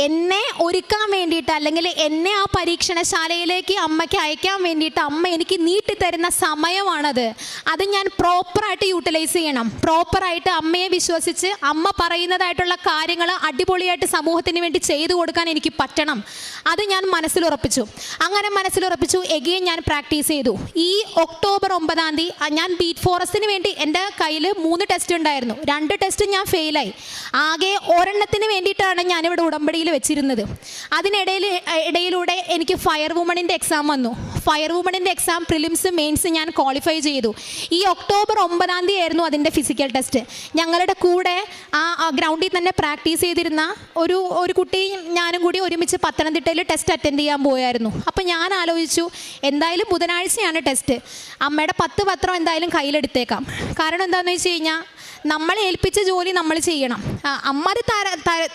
എന്നെ ഒരുക്കാൻ വേണ്ടിയിട്ട്, അല്ലെങ്കിൽ എന്നെ ആ പരീക്ഷണശാലയിലേക്ക് അമ്മയ്ക്ക് അയക്കാൻ വേണ്ടിയിട്ട് അമ്മ എനിക്ക് നീട്ടിത്തരുന്ന സമയമാണത്. അത് ഞാൻ പ്രോപ്പറായിട്ട് യൂട്ടിലൈസ് ചെയ്യണം. പ്രോപ്പറായിട്ട് അമ്മയെ വിശ്വസിച്ച് അമ്മ പറയുന്നതായിട്ടുള്ള കാര്യങ്ങൾ അടിപൊളിയായിട്ട് സമൂഹത്തിന് വേണ്ടി ചെയ്തു കൊടുക്കാൻ എനിക്ക് പറ്റണം. അത് ഞാൻ മനസ്സിലുറപ്പിച്ചു. അങ്ങനെ മനസ്സിലുറപ്പിച്ചു. എഗെയിൻ ഞാൻ പ്രാക്ടീസ് ചെയ്തു. ഈ ഒക്ടോബർ 9 ഞാൻ ബീറ്റ് ഫോറസ്റ്റിന് വേണ്ടി എൻ്റെ കയ്യിൽ 3 ടെസ്റ്റ് ഉണ്ടായിരുന്നു. 2 ടെസ്റ്റ് ഞാൻ ഫെയിലായി. ആകെ ഒരെണ്ണത്തിന് വേണ്ടിയിട്ടാണ് ഞാനിവിടെ ഉടമ്പടിയിൽ വെച്ചിരുന്നത്. ഇടയിലൂടെ എനിക്ക് ഫയർ വുമണിൻ്റെ എക്സാം വന്നു. ഫയർ വുമണിൻ്റെ എക്സാം പ്രിലിംസ് മെയിൻസ് ഞാൻ ക്വാളിഫൈ ചെയ്തു. ഈ ഒക്ടോബർ 9 ആയിരുന്നു അതിൻ്റെ ഫിസിക്കൽ ടെസ്റ്റ്. ഞങ്ങളുടെ കൂടെ ആ ഗ്രൗണ്ടിൽ തന്നെ പ്രാക്ടീസ് ചെയ്തിരുന്ന ഒരു കുട്ടി ഞാനും കൂടി ഒരുമിച്ച് പത്തനംതിട്ടയിൽ ടെസ്റ്റ് അറ്റൻഡ് ചെയ്യാൻ പോയായിരുന്നു. അപ്പോൾ ഞാൻ ആലോചിച്ചു, എന്തായാലും ബുധനാഴ്ചയാണ് ടെസ്റ്റ്, അമ്മയുടെ 10 പത്രം എന്തായാലും കയ്യിലെടുത്തേക്കാം. കാരണം എന്താണെന്ന് വെച്ച് കഴിഞ്ഞാൽ നമ്മളെ ഏൽപ്പിച്ച ജോലി നമ്മൾ ചെയ്യണം. അമ്മ അത്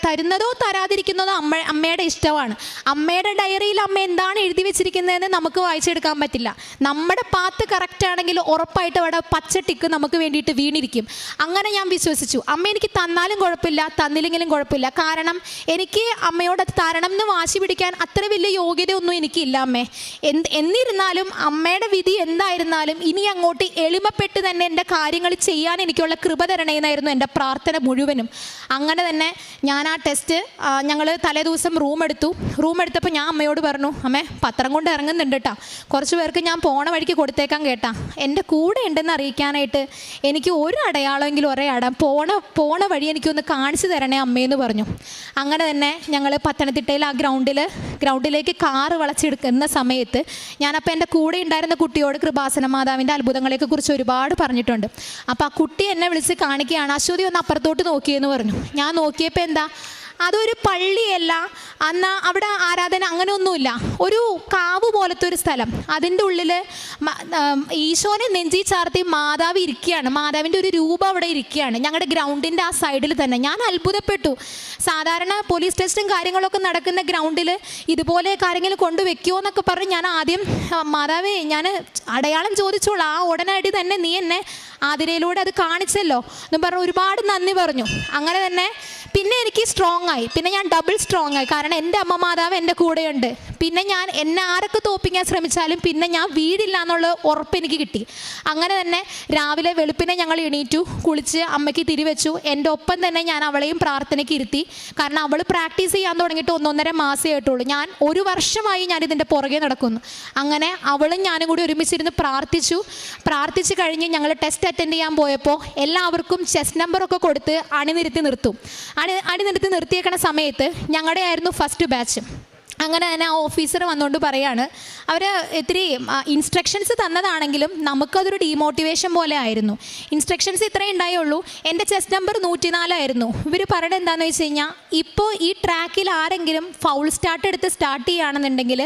തരുന്നതോ തരാതിരിക്കുന്നതോ അമ്മയുടെ ഇഷ്ടമാണ്. അമ്മയുടെ ഡയറിയിൽ അമ്മ എന്താണ് എഴുതി വെച്ചിരിക്കുന്നതെന്ന് നമുക്ക് വായിച്ചെടുക്കാൻ പറ്റില്ല. നമ്മുടെ പാത്ത് കറക്റ്റ് ആണെങ്കിൽ ഉറപ്പായിട്ട് അവിടെ പച്ച ടിക്ക് നമുക്ക് വേണ്ടിയിട്ട് വീണിരിക്കും. അങ്ങനെ ഞാൻ വിശ്വസിച്ചു. അമ്മ എനിക്ക് തന്നാലും കുഴപ്പമില്ല, തന്നില്ലെങ്കിലും കുഴപ്പമില്ല. കാരണം എനിക്ക് അമ്മയോട് അത് തരണം എന്ന് വാശി പിടിക്കാൻ അത്ര വലിയ യോഗ്യതയൊന്നും എനിക്കില്ല അമ്മേ. എന്നിരുന്നാലും അമ്മയുടെ വിധി എന്തായിരുന്നാലും ഇനി അങ്ങോട്ട് എളിമപ്പെട്ട് തന്നെ എൻ്റെ കാര്യങ്ങൾ ചെയ്യാൻ എനിക്കുള്ള കൃപ തരണേന്നായിരുന്നു എൻ്റെ പ്രാർത്ഥന മുഴുവനും. അങ്ങനെ തന്നെ ഞാൻ ആ ടെസ്റ്റ് ഞങ്ങൾ തലേദിവസം റൂം എടുത്തപ്പോൾ ഞാൻ അമ്മയോട് പറഞ്ഞു, അമ്മേ പത്രം കൊണ്ട് ഇറങ്ങുന്നുണ്ട് കേട്ടോ, കുറച്ച് പേർക്ക് ഞാൻ പോണ വഴിക്ക് കൊടുത്തേക്കാൻ കേട്ടാ, എൻ്റെ കൂടെ ഉണ്ടെന്ന് അറിയിക്കാനായിട്ട് എനിക്ക് ഒരു അടയാളമെങ്കിലും പോണ വഴി എനിക്കൊന്ന് കാണിച്ചു തരണേ അമ്മയെന്ന് പറഞ്ഞു. അങ്ങനെ തന്നെ ഞങ്ങൾ പത്തനംതിട്ടയിൽ ആ ഗ്രൗണ്ടിലേക്ക് കാറ് വളച്ചെടുക്കുന്ന സമയത്ത് ഞാനപ്പോൾ എൻ്റെ കൂടെ ഉണ്ടായിരുന്ന കുട്ടിയോട് കൃപാസന മാതാവിൻ്റെ അത്ഭുതങ്ങളെയൊക്കെ കുറിച്ച് ഒരുപാട് പറഞ്ഞിട്ടുണ്ട്. അപ്പോൾ ആ കുട്ടി എന്നെ വിളിച്ച് കാണിക്കുകയാണ്, അശ്വതി ഒന്ന് അപ്പുറത്തോട്ട് നോക്കിയെന്ന് പറഞ്ഞു. ഞാൻ നോക്കിയപ്പോൾ എന്താ, അതൊരു പള്ളിയല്ല, അന്ന് അവിടെ ആരാധന അങ്ങനെയൊന്നുമില്ല, ഒരു കാവ് പോലത്തെ ഒരു സ്ഥലം. അതിൻ്റെ ഉള്ളിൽ ഈശോനെ നെഞ്ചി ചാർത്തി മാതാവ് ഇരിക്കുകയാണ്. മാതാവിൻ്റെ ഒരു രൂപം അവിടെ ഇരിക്കുകയാണ് ഞങ്ങളുടെ ഗ്രൗണ്ടിൻ്റെ ആ സൈഡിൽ തന്നെ. ഞാൻ അത്ഭുതപ്പെട്ടു. സാധാരണ പോലീസ് ടെസ്റ്റും കാര്യങ്ങളൊക്കെ നടക്കുന്ന ഗ്രൗണ്ടിൽ ഇതുപോലെ കാര്യങ്ങൾ കൊണ്ടുവെക്കുമോ എന്നൊക്കെ പറഞ്ഞ് ഞാൻ ആദ്യം, മാതാവേ ഞാൻ അടയാളം ചോദിച്ചോളാം, ആ ഉടനടി തന്നെ നീ എന്നെ ആതിരയിലൂടെ അത് കാണിച്ചല്ലോ എന്ന് പറഞ്ഞ് ഒരുപാട് നന്ദി പറഞ്ഞു. അങ്ങനെ തന്നെ പിന്നെ എനിക്ക് സ്ട്രോങ് ആയി. പിന്നെ ഞാൻ ഡബിൾ സ്ട്രോങ് ആയി. കാരണം എൻ്റെ അമ്മ മാതാവ് എൻ്റെ കൂടെയുണ്ട്. പിന്നെ എന്നെ ആരൊക്കെ തോൽപ്പിക്കാൻ ശ്രമിച്ചാലും പിന്നെ ഞാൻ വീടില്ല എന്നുള്ള ഉറപ്പ് എനിക്ക് കിട്ടി. അങ്ങനെ തന്നെ രാവിലെ വെളുപ്പിനെ ഞങ്ങൾ എണീറ്റു, കുളിച്ച് അമ്മയ്ക്ക് തിരിവെച്ചു. എൻ്റെ ഒപ്പം തന്നെ ഞാൻ അവളെയും പ്രാർത്ഥനയ്ക്ക് ഇരുത്തി. കാരണം അവൾ പ്രാക്ടീസ് ചെയ്യാൻ തുടങ്ങിയിട്ട് 1.5 മാസമേ ആയിട്ടുള്ളൂ. ഞാൻ 1 വർഷമായി ഞാനിതിൻ്റെ പുറകെ നടക്കുന്നു. അങ്ങനെ അവളും ഞാനും കൂടി ഒരുമിച്ചിരുന്ന് പ്രാർത്ഥിച്ചു കഴിഞ്ഞ് ഞങ്ങൾ ടെസ്റ്റ് അറ്റൻഡ് ചെയ്യാൻ പോയപ്പോൾ എല്ലാവർക്കും ചെസ്റ്റ് നമ്പറൊക്കെ കൊടുത്ത് അണിനിരത്തി നിർത്തിയേക്കണ സമയത്ത് ഞങ്ങളുടെ ആയിരുന്നു ഫസ്റ്റ് ബാച്ച്. അങ്ങനെ തന്നെ ആ ഓഫീസർ വന്നുകൊണ്ട് പറയാണ്, അവർ ഇത്തിരി ഇൻസ്ട്രക്ഷൻസ് തന്നതാണെങ്കിലും നമുക്കതൊരു ഡീമോട്ടിവേഷൻ പോലെ ആയിരുന്നു. ഇൻസ്ട്രക്ഷൻസ് ഇത്രയേ ഉണ്ടായുള്ളൂ. എൻ്റെ ചെസ്റ്റ് നമ്പർ 104 ആയിരുന്നു. ഇവർ പറയണത് എന്താണെന്ന് വെച്ച് കഴിഞ്ഞാൽ, ഇപ്പോൾ ഈ ട്രാക്കിൽ ആരെങ്കിലും ഫൗൾ സ്റ്റാർട്ട് ചെയ്യുകയാണെന്നുണ്ടെങ്കിൽ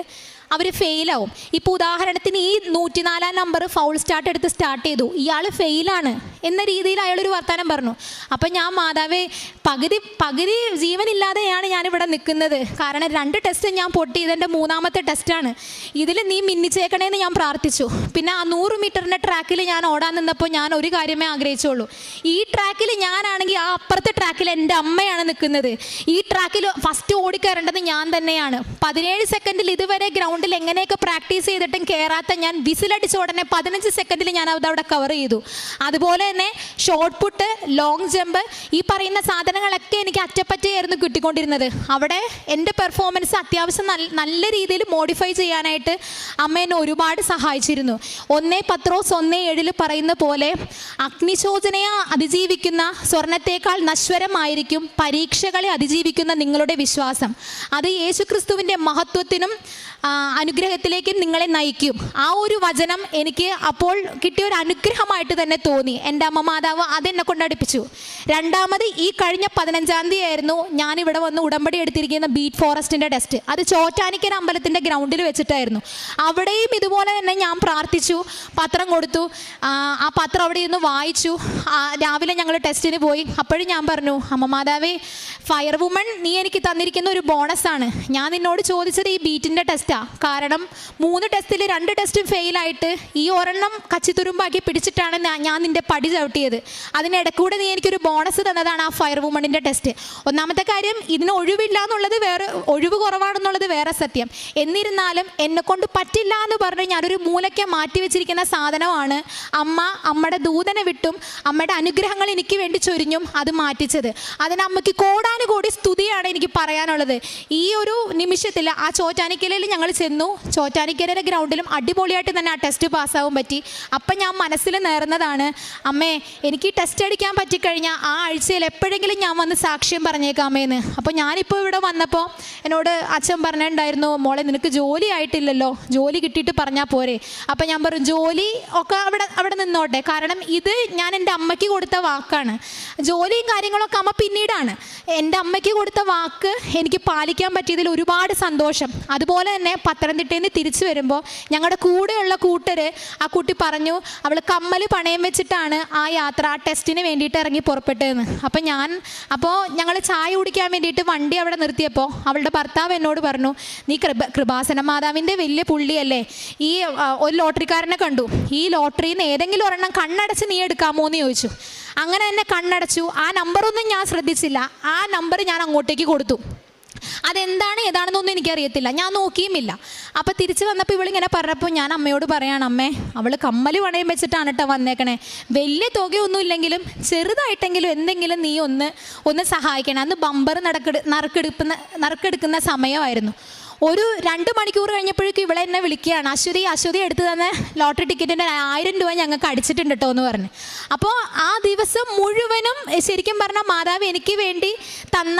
അവർ ഫെയിലാവും. ഇപ്പോൾ ഉദാഹരണത്തിന് ഈ 104 നമ്പർ ഫൗൾ സ്റ്റാർട്ട് ചെയ്തു, ഇയാൾ ഫെയിലാണ് എന്ന രീതിയിൽ അയാളൊരു വർത്തമാനം പറഞ്ഞു. അപ്പം ഞാൻ, മാതാവേ പകുതി ജീവനില്ലാതെയാണ് ഞാനിവിടെ നിൽക്കുന്നത്. കാരണം 2 ടെസ്റ്റ് ഞാൻ പൊട്ടി, ഇതെൻ്റെ 3ാമത്തെ ടെസ്റ്റാണ്. ഇതിൽ നീ മിന്നിച്ചേക്കണേന്ന് ഞാൻ പ്രാർത്ഥിച്ചു. പിന്നെ ആ 100 മീറ്ററിൻ്റെ ട്രാക്കിൽ ഞാൻ ഓടാൻ നിന്നപ്പോൾ ഞാൻ ഒരു കാര്യമേ ആഗ്രഹിച്ചുള്ളൂ, ഈ ട്രാക്കിൽ ഞാനാണെങ്കിൽ ആ അപ്പുറത്തെ ട്രാക്കിൽ എൻ്റെ അമ്മയാണ് നിൽക്കുന്നത്. ഈ ട്രാക്കിൽ ഫസ്റ്റ് ഓടിക്കയറേണ്ടത് ഞാൻ തന്നെയാണ്. 17 സെക്കൻഡിൽ ഇതുവരെ ഗ്രൗണ്ടിൽ എങ്ങനെയൊക്കെ പ്രാക്ടീസ് ചെയ്തിട്ടും കയറാത്ത ഞാൻ വിസിലടിച്ച ഉടനെ 15 സെക്കൻഡിൽ ഞാൻ അതവിടെ കവർ ചെയ്തു. അതുപോലെ തന്നെ ഷോർട്ട് പുട്ട്, ലോങ് ജമ്പ്, ഈ പറയുന്ന സാധനങ്ങളൊക്കെ എനിക്ക് അറ്റപ്പറ്റയായിരുന്നു കിട്ടിക്കൊണ്ടിരുന്നത്. അവിടെ എൻ്റെ പെർഫോമൻസ് അത്യാവശ്യം നല്ല രീതിയിൽ മോഡിഫൈ ചെയ്യാനായിട്ട് അമ്മ എന്നെ ഒരുപാട് സഹായിച്ചിരുന്നു. 1 പത്രോസ് 1:7 പറയുന്ന പോലെ, അഗ്നിശോചനയെ അതിജീവിക്കുന്ന സ്വർണത്തേക്കാൾ നശ്വരമായിരിക്കും പരീക്ഷകളെ അതിജീവിക്കുന്ന നിങ്ങളുടെ വിശ്വാസം. അത് യേശുക്രിസ്തുവിൻ്റെ മഹത്വത്തിനും അനുഗ്രഹത്തിലേക്കും നിങ്ങളെ നയിക്കും. ആ ഒരു വചനം എനിക്ക് അപ്പോൾ കിട്ടിയ ഒരു അനുഗ്രഹമായിട്ട് തന്നെ തോന്നി. എൻ്റെ അമ്മ മാതാവ് അതെന്നെ കൊണ്ടടുപ്പിച്ചു. രണ്ടാമത് ഈ കഴിഞ്ഞ 15-ാം തീയതി ആയിരുന്നു ഞാനിവിടെ വന്ന് ഉടമ്പടി എടുത്തിരിക്കുന്ന ബീറ്റ് ഫോറസ്റ്റിൻ്റെ ടെസ്റ്റ്. അത് ചോറ്റാനിക്കര അമ്പലത്തിൻ്റെ ഗ്രൗണ്ടിൽ വെച്ചിട്ടായിരുന്നു. അവിടെയും ഇതുപോലെ തന്നെ ഞാൻ പ്രാർത്ഥിച്ചു, പത്രം കൊടുത്തു. ആ പത്രം അവിടെ ഇരുന്ന് വായിച്ചു. രാവിലെ ഞങ്ങൾ ടെസ്റ്റിന് പോയി. അപ്പോഴും ഞാൻ പറഞ്ഞു, അമ്മ മാതാവേ, ഫയർ വുമൺ നീ എനിക്ക് തന്നിരിക്കുന്ന ഒരു ബോണസാണ്. ഞാൻ നിന്നോട് ചോദിച്ചത് ഈ ബീറ്റിൻ്റെ ടെസ്റ്റാണ്. കാരണം 3 ടെസ്റ്റിൽ 2 ടെസ്റ്റും ഫെയിലായിട്ട് ഈ ഒരെണ്ണം കച്ചിത്തുരുമ്പാക്കി പിടിച്ചിട്ടാണ് ഞാൻ നിൻ്റെ പടി ചവിട്ടിയത്. അതിനിടക്കൂടെ നീ എനിക്കൊരു ബോണസ് തന്നതാണ് ആ ഫയർ വുമണിൻ്റെ ടെസ്റ്റ്. ഒന്നാമത്തെ കാര്യം, ഇതിന് ഒഴിവില്ല എന്നുള്ളത് വേറെ, ഒഴിവ് കുറവാണെന്നുള്ളത് വേറെ സത്യം. എന്നിരുന്നാലും എന്നെക്കൊണ്ട് പറ്റില്ല എന്ന് പറഞ്ഞ് ഞാനൊരു മൂലയ്ക്ക് മാറ്റി വെച്ചിരിക്കുന്ന സാധനമാണ് അമ്മയുടെ ദൂതനെ വിട്ടും അമ്മയുടെ അനുഗ്രഹങ്ങൾ എനിക്ക് വേണ്ടി ചൊരിഞ്ഞും അത് മാറ്റിച്ചത്. അതിന് അമ്മയ്ക്ക് കോടാനുകോടി സ്തുതിയാണ് എനിക്ക് പറയാനുള്ളത്. ഈ ഒരു നിമിഷത്തിൽ ആ ചോറ്റാനിക്കരയിൽ ഞങ്ങൾ ചെന്നു. ചോറ്റാനിക്കരയുടെ ഗ്രൗണ്ടിലും അടിപൊളിയായിട്ട് തന്നെ ആ ടെസ്റ്റ് പാസ്സാവാൻ പറ്റി. അപ്പം ഞാൻ മനസ്സിൽ നേർന്നതാണ്, അമ്മേ എനിക്ക് ഈ ടെസ്റ്റ് അടിക്കാൻ പറ്റിക്കഴിഞ്ഞാൽ ആ ആഴ്ചയിൽ എപ്പോഴെങ്കിലും ഞാൻ വന്ന് സാക്ഷ്യം പറഞ്ഞേക്കാമേന്ന്. അപ്പോൾ ഞാനിപ്പോൾ ഇവിടെ വന്നപ്പോൾ എന്നോട് അച്ഛൻ പറഞ്ഞിട്ടുണ്ടായിരുന്നു, മോളെ നിനക്ക് ജോലി ആയിട്ടില്ലല്ലോ, ജോലി കിട്ടിയിട്ട് പറഞ്ഞാൽ പോരെ. അപ്പം ഞാൻ പറഞ്ഞു, ജോലി ഒക്കെ അവിടെ നിന്നോട്ടെ, കാരണം ഇത് ഞാൻ എൻ്റെ അമ്മയ്ക്ക് കൊടുത്ത വാക്കാണ്. ജോലിയും കാര്യങ്ങളൊക്കെ അമ്മ പിന്നീടാണ്. എൻ്റെ അമ്മയ്ക്ക് കൊടുത്ത വാക്ക് എനിക്ക് പാലിക്കാൻ പറ്റിയതിൽ ഒരുപാട് സന്തോഷം. അതുപോലെ തന്നെ പത്തനംതിട്ടയിൽ നിന്ന് തിരിച്ചു വരുമ്പോൾ ഞങ്ങളുടെ കൂടെയുള്ള ആ കുട്ടി പറഞ്ഞു, അവൾ കമ്മൽ പണയം വെച്ചിട്ടാണ് ആ യാത്ര, ആ ടെസ്റ്റിന് വേണ്ടിയിട്ട് ഇറങ്ങി പുറപ്പെട്ടതെന്ന്. അപ്പോൾ ഞങ്ങൾ ചായ കുടിക്കാൻ വേണ്ടിയിട്ട് വണ്ടി അവിടെ നിർത്തിയപ്പോൾ അവളുടെ ഭർത്താവ് എന്നോട് പറഞ്ഞു, നീ കൃപാസന മാതാവിൻ്റെ വലിയ പുള്ളിയല്ലേ, ഈ ഒരു ലോട്ടറിക്കാരനെ കണ്ടു, ഈ ലോട്ടറിയിൽ നിന്ന് ഏതെങ്കിലും ഒരെണ്ണം കണ്ണടച്ച് നീ എടുക്കാമോ എന്ന് ചോദിച്ചു. അങ്ങനെ തന്നെ കണ്ണടച്ചു. ആ നമ്പറൊന്നും ഞാൻ ശ്രദ്ധിച്ചില്ല. ആ നമ്പർ ഞാൻ അങ്ങോട്ടേക്ക് കൊടുത്തു. അതെന്താണ് ഏതാണെന്നൊന്നും എനിക്കറിയത്തില്ല, ഞാൻ നോക്കിയുമില്ല. അപ്പോൾ തിരിച്ച് വന്നപ്പോൾ ഇവളിങ്ങനെ പറഞ്ഞപ്പോൾ ഞാൻ അമ്മയോട് പറയാണ്, അമ്മേ അവൾ കമ്മൽ പണയം വെച്ചിട്ടാണ് കേട്ടോ വന്നേക്കണേ, വലിയ തുകയൊന്നും ഇല്ലെങ്കിലും ചെറുതായിട്ടെങ്കിലും എന്തെങ്കിലും നീ ഒന്ന് സഹായിക്കണം. അന്ന് ബമ്പർ നറുക്കെടുക്കുന്ന സമയമായിരുന്നു. ഒരു 2 മണിക്കൂർ കഴിഞ്ഞപ്പോഴേക്കും ഇവളെ എന്നെ വിളിക്കുകയാണ്, അശ്വതി എടുത്ത് തന്ന ലോട്ടറി ടിക്കറ്റിൻ്റെ 1000 രൂപ ഞങ്ങൾക്ക് അടിച്ചിട്ടുണ്ട് കേട്ടോ എന്ന് പറഞ്ഞ്. അപ്പോൾ ആ ദിവസം മുഴുവനും ശരിക്കും പറഞ്ഞാൽ മാതാവ് എനിക്ക് വേണ്ടി തന്ന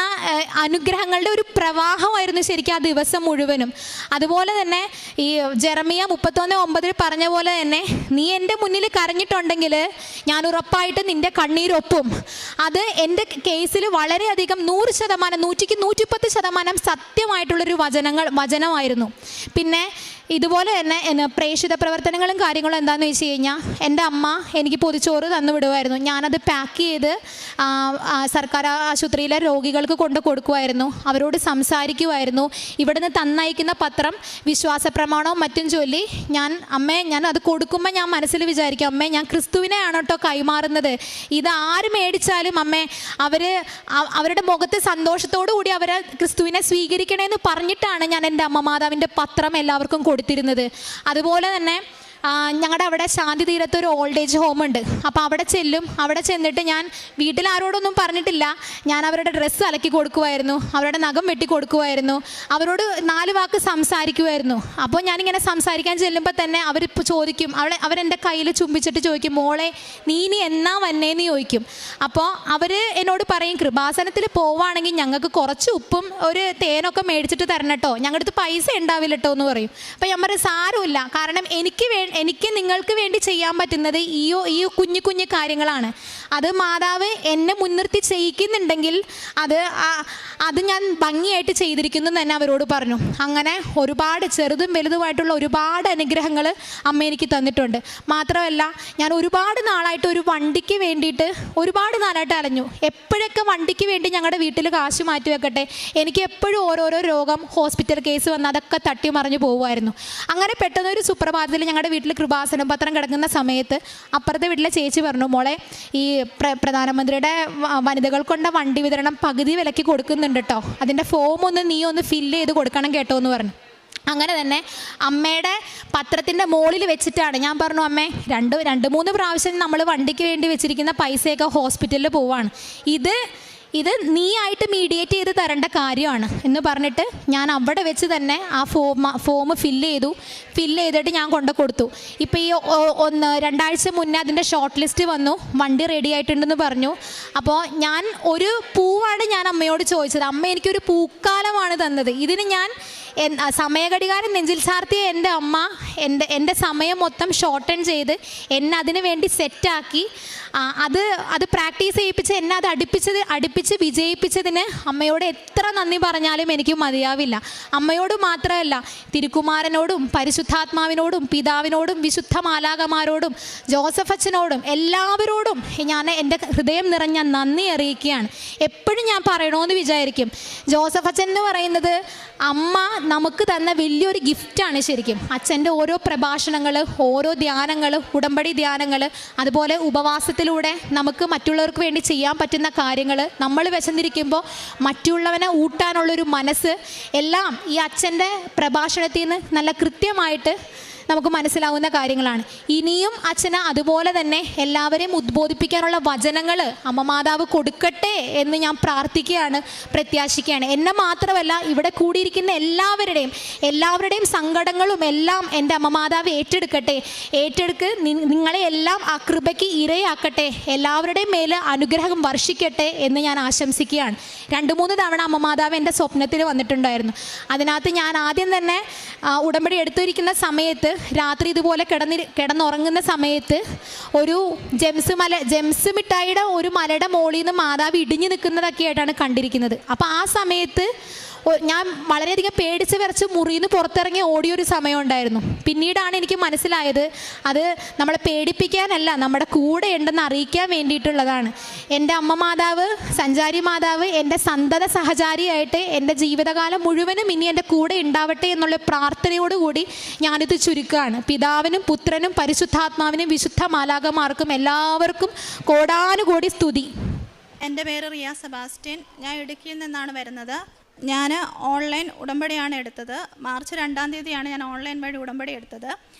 അനുഗ്രഹങ്ങളുടെ ഒരു പ്രവാഹമായിരുന്നു ശരിക്കും ആ ദിവസം മുഴുവനും. അതുപോലെ തന്നെ ഈ ജെറമിയ 31:9 പറഞ്ഞ പോലെ തന്നെ, നീ എൻ്റെ മുന്നിൽ കരഞ്ഞിട്ടുണ്ടെങ്കിൽ ഞാൻ ഉറപ്പായിട്ട് നിൻ്റെ കണ്ണീരൊപ്പും. അത് എൻ്റെ കേസിൽ വളരെയധികം 100%, 110% സത്യമായിട്ടുള്ളൊരു വചനമായിരുന്നു. പിന്നെ ഇതുപോലെ തന്നെ പ്രേക്ഷിത പ്രവർത്തനങ്ങളും കാര്യങ്ങളും എന്താണെന്ന് വെച്ച് കഴിഞ്ഞാൽ, എൻ്റെ അമ്മ എനിക്ക് പൊതിച്ചോറ് തന്നു വിടുമായിരുന്നു. ഞാനത് പാക്ക് ചെയ്ത് സർക്കാർ ആശുപത്രിയിലെ രോഗികൾക്ക് കൊണ്ട് കൊടുക്കുമായിരുന്നു, അവരോട് സംസാരിക്കുമായിരുന്നു. ഇവിടുന്ന് തന്നയക്കുന്ന പത്രം വിശ്വാസ പ്രമാണവും മറ്റും ചൊല്ലി ഞാൻ അത് കൊടുക്കുമ്പോൾ ഞാൻ മനസ്സിൽ വിചാരിക്കും, അമ്മേ ഞാൻ ക്രിസ്തുവിനെയാണ് കേട്ടോ കൈമാറുന്നത്, ഇത് ആര് മേടിച്ചാലും അമ്മേ അവരുടെ മുഖത്ത് സന്തോഷത്തോടു കൂടി അവരെ ക്രിസ്തുവിനെ സ്വീകരിക്കണമെന്ന് പറഞ്ഞിട്ടാണ് ഞാൻ എൻ്റെ അമ്മ മാതാവിൻ്റെ പത്രം എല്ലാവർക്കും കൊടുത്തിരുന്നത്. അതുപോലെ തന്നെ ഞങ്ങളുടെ അവിടെ ശാന്തി തീരത്ത് ഒരു ഓൾഡ് ഏജ് ഹോം ഉണ്ട്. അപ്പോൾ അവിടെ ചെന്നിട്ട് ഞാൻ വീട്ടിൽ ആരോടൊന്നും പറഞ്ഞിട്ടില്ല, ഞാൻ അവരുടെ ഡ്രസ്സ് അലക്കി കൊടുക്കുമായിരുന്നു, അവരുടെ നഖം വെട്ടി കൊടുക്കുമായിരുന്നു, അവരോട് 4 വാക്ക് സംസാരിക്കുമായിരുന്നു. അപ്പോൾ ഞാനിങ്ങനെ സംസാരിക്കാൻ ചെല്ലുമ്പോൾ തന്നെ അവർ ചോദിക്കും, അവരെൻ്റെ കയ്യിൽ ചുംബിച്ചിട്ട് ചോദിക്കും, മോളെ നീ ഇനി എന്നാ വന്നേന്ന് ചോദിക്കും. അപ്പോൾ അവർ എന്നോട് പറയും, കൃപാസനത്തിൽ പോവുകയാണെങ്കിൽ ഞങ്ങൾക്ക് കുറച്ച് ഉപ്പും ഒരു തേനൊക്കെ മേടിച്ചിട്ട് തരണം കേട്ടോ, ഞങ്ങളുടെ അടുത്ത് പൈസ ഉണ്ടാവില്ല കേട്ടോ എന്ന് പറയും. അപ്പോൾ ഞാൻ പറയും, സാരമില്ല, കാരണം എനിക്ക് നിങ്ങൾക്ക് വേണ്ടി ചെയ്യാൻ പറ്റുന്നത് ഈ കുഞ്ഞു കാര്യങ്ങളാണ്. അത് മാതാവ് എന്നെ മുൻനിർത്തി ചെയ്യിക്കുന്നുണ്ടെങ്കിൽ അത് ഞാൻ ഭംഗിയായിട്ട് ചെയ്തിരിക്കുന്നു തന്നെ അവരോട് പറഞ്ഞു. അങ്ങനെ ഒരുപാട് ചെറുതും വലുതുമായിട്ടുള്ള ഒരുപാട് അനുഗ്രഹങ്ങൾ അമ്മ എനിക്ക് തന്നിട്ടുണ്ട്. മാത്രമല്ല, ഞാൻ ഒരുപാട് നാളായിട്ട് ഒരു വണ്ടിക്ക് വേണ്ടിയിട്ട് ഒരുപാട് നാളായിട്ട് അലഞ്ഞു. എപ്പോഴൊക്കെ വണ്ടിക്ക് വേണ്ടി ഞങ്ങളുടെ വീട്ടിൽ കാശ് മാറ്റി വെക്കട്ടെ, എനിക്ക് എപ്പോഴും ഓരോരോ രോഗം, ഹോസ്പിറ്റൽ കേസ് വന്ന് അതൊക്കെ തട്ടി മറിഞ്ഞു പോകുമായിരുന്നു. അങ്ങനെ പെട്ടെന്നൊരു സുപ്രഭാതത്തിൽ ഞങ്ങളുടെ വീട്ടിൽ കൃപാസനം പത്രം കിടക്കുന്ന സമയത്ത് അപ്പുറത്തെ വീട്ടിലെ ചേച്ചി പറഞ്ഞു, മോളെ ഈ പ്രധാനമന്ത്രിയുടെ വനിതകൾക്കൊണ്ട വണ്ടി വിതരണം പകുതി വിലയ്ക്ക് കൊടുക്കുന്നുണ്ട് കേട്ടോ, അതിൻ്റെ ഫോം നീ ഒന്ന് ഫില്ല് ചെയ്ത് കൊടുക്കണം കേട്ടോ എന്ന് പറഞ്ഞു. അങ്ങനെ തന്നെ അമ്മയുടെ പത്രത്തിൻ്റെ മുകളിൽ വെച്ചിട്ടാണ് ഞാൻ പറഞ്ഞു, അമ്മേ 2-3 പ്രാവശ്യം നമ്മൾ വണ്ടിക്ക് വേണ്ടി വെച്ചിരിക്കുന്ന പൈസയൊക്കെ ഹോസ്പിറ്റലിൽ പോവാണ്, ഇത് നീ ആയിട്ട് മീഡിയേറ്റ് ചെയ്ത് തരേണ്ട കാര്യമാണ് എന്ന് പറഞ്ഞിട്ട് ഞാൻ അവിടെ വെച്ച് തന്നെ ആ ഫോം ഫില്ല് ചെയ്തിട്ട് ഞാൻ കൊണ്ടു കൊടുത്തു. ഇപ്പോൾ ഈ 2 ആഴ്ച മുന്നേ അതിൻ്റെ ഷോർട്ട് ലിസ്റ്റ് വന്നു, വണ്ടി റെഡി ആയിട്ടുണ്ടെന്ന് പറഞ്ഞു. അപ്പോൾ ഞാൻ ഒരു പൂവാണ് ഞാൻ അമ്മയോട് ചോദിച്ചത്, അമ്മ എനിക്കൊരു പൂക്കാലമാണ് തന്നത്, ഇതിന് ഞാൻ സമയഘടികാരം നെഞ്ചിൽ ചാർത്തിയ എൻ്റെ അമ്മ എൻ്റെ സമയം മൊത്തം ഷോർട്ടൺ ചെയ്ത് എന്നെ അതിന് വേണ്ടി സെറ്റാക്കി അത് പ്രാക്ടീസ് ചെയ്യിപ്പിച്ച് എന്നെ അത് അടുപ്പിച്ച് വിജയിപ്പിച്ചതിന് അമ്മയോട് എത്ര നന്ദി പറഞ്ഞാലും എനിക്ക് മതിയാവില്ല. അമ്മയോട് മാത്രമല്ല, തിരുക്കുമാരനോടും പരിശുദ്ധാത്മാവിനോടും പിതാവിനോടും വിശുദ്ധ മാലാഖമാരോടും ജോസഫ് അച്ഛനോടും എല്ലാവരോടും ഞാൻ എൻ്റെ ഹൃദയം നിറഞ്ഞ നന്ദി അറിയിക്കുകയാണ്. എപ്പോഴും ഞാൻ പറയണമെന്ന് വിചാരിക്കും, ജോസഫ് അച്ഛൻ എന്ന് പറയുന്നത്, അമ്മ നമുക്ക് തന്ന വലിയൊരു ഗിഫ്റ്റാണ് ശരിക്കും. അച്ഛൻ്റെ ഓരോ പ്രഭാഷണങ്ങൾ, ഓരോ ധ്യാനങ്ങൾ, ഉടമ്പടി ധ്യാനങ്ങൾ, അതുപോലെ ഉപവാസത്തിലൂടെ നമുക്ക് മറ്റുള്ളവർക്ക് വേണ്ടി ചെയ്യാൻ പറ്റുന്ന കാര്യങ്ങൾ, നമ്മൾ വിശന്നിരിക്കുമ്പോൾ മറ്റുള്ളവനെ ഊട്ടാനുള്ളൊരു മനസ്സ്, എല്ലാം ഈ അച്ഛൻ്റെ പ്രഭാഷണത്തിൽ നിന്ന് നല്ല കൃത്യമായിട്ട് നമുക്ക് മനസ്സിലാവുന്ന കാര്യങ്ങളാണ്. ഇനിയും അച്ഛന് അതുപോലെ തന്നെ എല്ലാവരെയും ഉദ്ബോധിപ്പിക്കാനുള്ള വചനങ്ങൾ അമ്മ മാതാവ് കൊടുക്കട്ടെ എന്ന് ഞാൻ പ്രാർത്ഥിക്കുകയാണ്, പ്രത്യാശിക്കുകയാണ്. എന്നെ മാത്രമല്ല, ഇവിടെ കൂടിയിരിക്കുന്ന എല്ലാവരുടെയും സങ്കടങ്ങളും എല്ലാം എൻ്റെ അമ്മ മാതാവ് ഏറ്റെടുക്ക് നിങ്ങളെ എല്ലാം ആ കൃപയ്ക്ക് ഇരയാക്കട്ടെ, എല്ലാവരുടെയും മേലെ അനുഗ്രഹം വർഷിക്കട്ടെ എന്ന് ഞാൻ ആശംസിക്കുകയാണ്. 2-3 തവണ അമ്മ മാതാവ് എൻ്റെ സ്വപ്നത്തിൽ വന്നിട്ടുണ്ടായിരുന്നു. അതിനകത്ത് ഞാൻ ആദ്യം തന്നെ ഉടമ്പടി എടുത്തിരിക്കുന്ന സമയത്ത് രാത്രി ഇതുപോലെ കിടന്നുറങ്ങുന്ന സമയത്ത് ഒരു ജെംസ് മിഠായിയുടെ ഒരു മലയുടെ മുകളിൽ നിന്ന് മാതാവ് ഇടിഞ്ഞു നിൽക്കുന്നതൊക്കെ ആയിട്ടാണ് കണ്ടിരിക്കുന്നത്. അപ്പോൾ ആ സമയത്ത് ഞാൻ വളരെയധികം പേടിച്ച് വിറച്ച് മുറിയിൽ നിന്ന് പുറത്തിറങ്ങി ഓടിയൊരു സമയം ഉണ്ടായിരുന്നു. പിന്നീടാണ് എനിക്ക് മനസ്സിലായത് അത് നമ്മളെ പേടിപ്പിക്കാനല്ല, നമ്മുടെ കൂടെ ഉണ്ടെന്ന് അറിയിക്കാൻ വേണ്ടിയിട്ടുള്ളതാണ്. എൻ്റെ അമ്മ മാതാവ്, സഞ്ചാരി മാതാവ് എൻ്റെ സന്തത സഹചാരിയായിട്ട് എൻ്റെ ജീവിതകാലം മുഴുവനും ഇനി എൻ്റെ കൂടെ ഉണ്ടാവട്ടെ എന്നുള്ള പ്രാർത്ഥനയോടുകൂടി ഞാനിത് ചുരുക്കുകയാണ്. പിതാവിനും പുത്രനും പരിശുദ്ധാത്മാവിനും വിശുദ്ധ മാലാഖമാർക്കും എല്ലാവർക്കും കോടാനുകോടി സ്തുതി. എൻ്റെ പേര് റിയ സെബാസ്റ്റ്യൻ. ഞാൻ ഇടുക്കിയിൽ നിന്നാണ് വരുന്നത്. ഞാൻ ഓൺലൈൻ ഉടമ്പടിയാണ് എടുത്തത്. മാർച്ച് 2-ാം തീയതിയാണ് ഞാൻ ഓൺലൈൻ വഴി ഉടമ്പടി എടുത്തത്.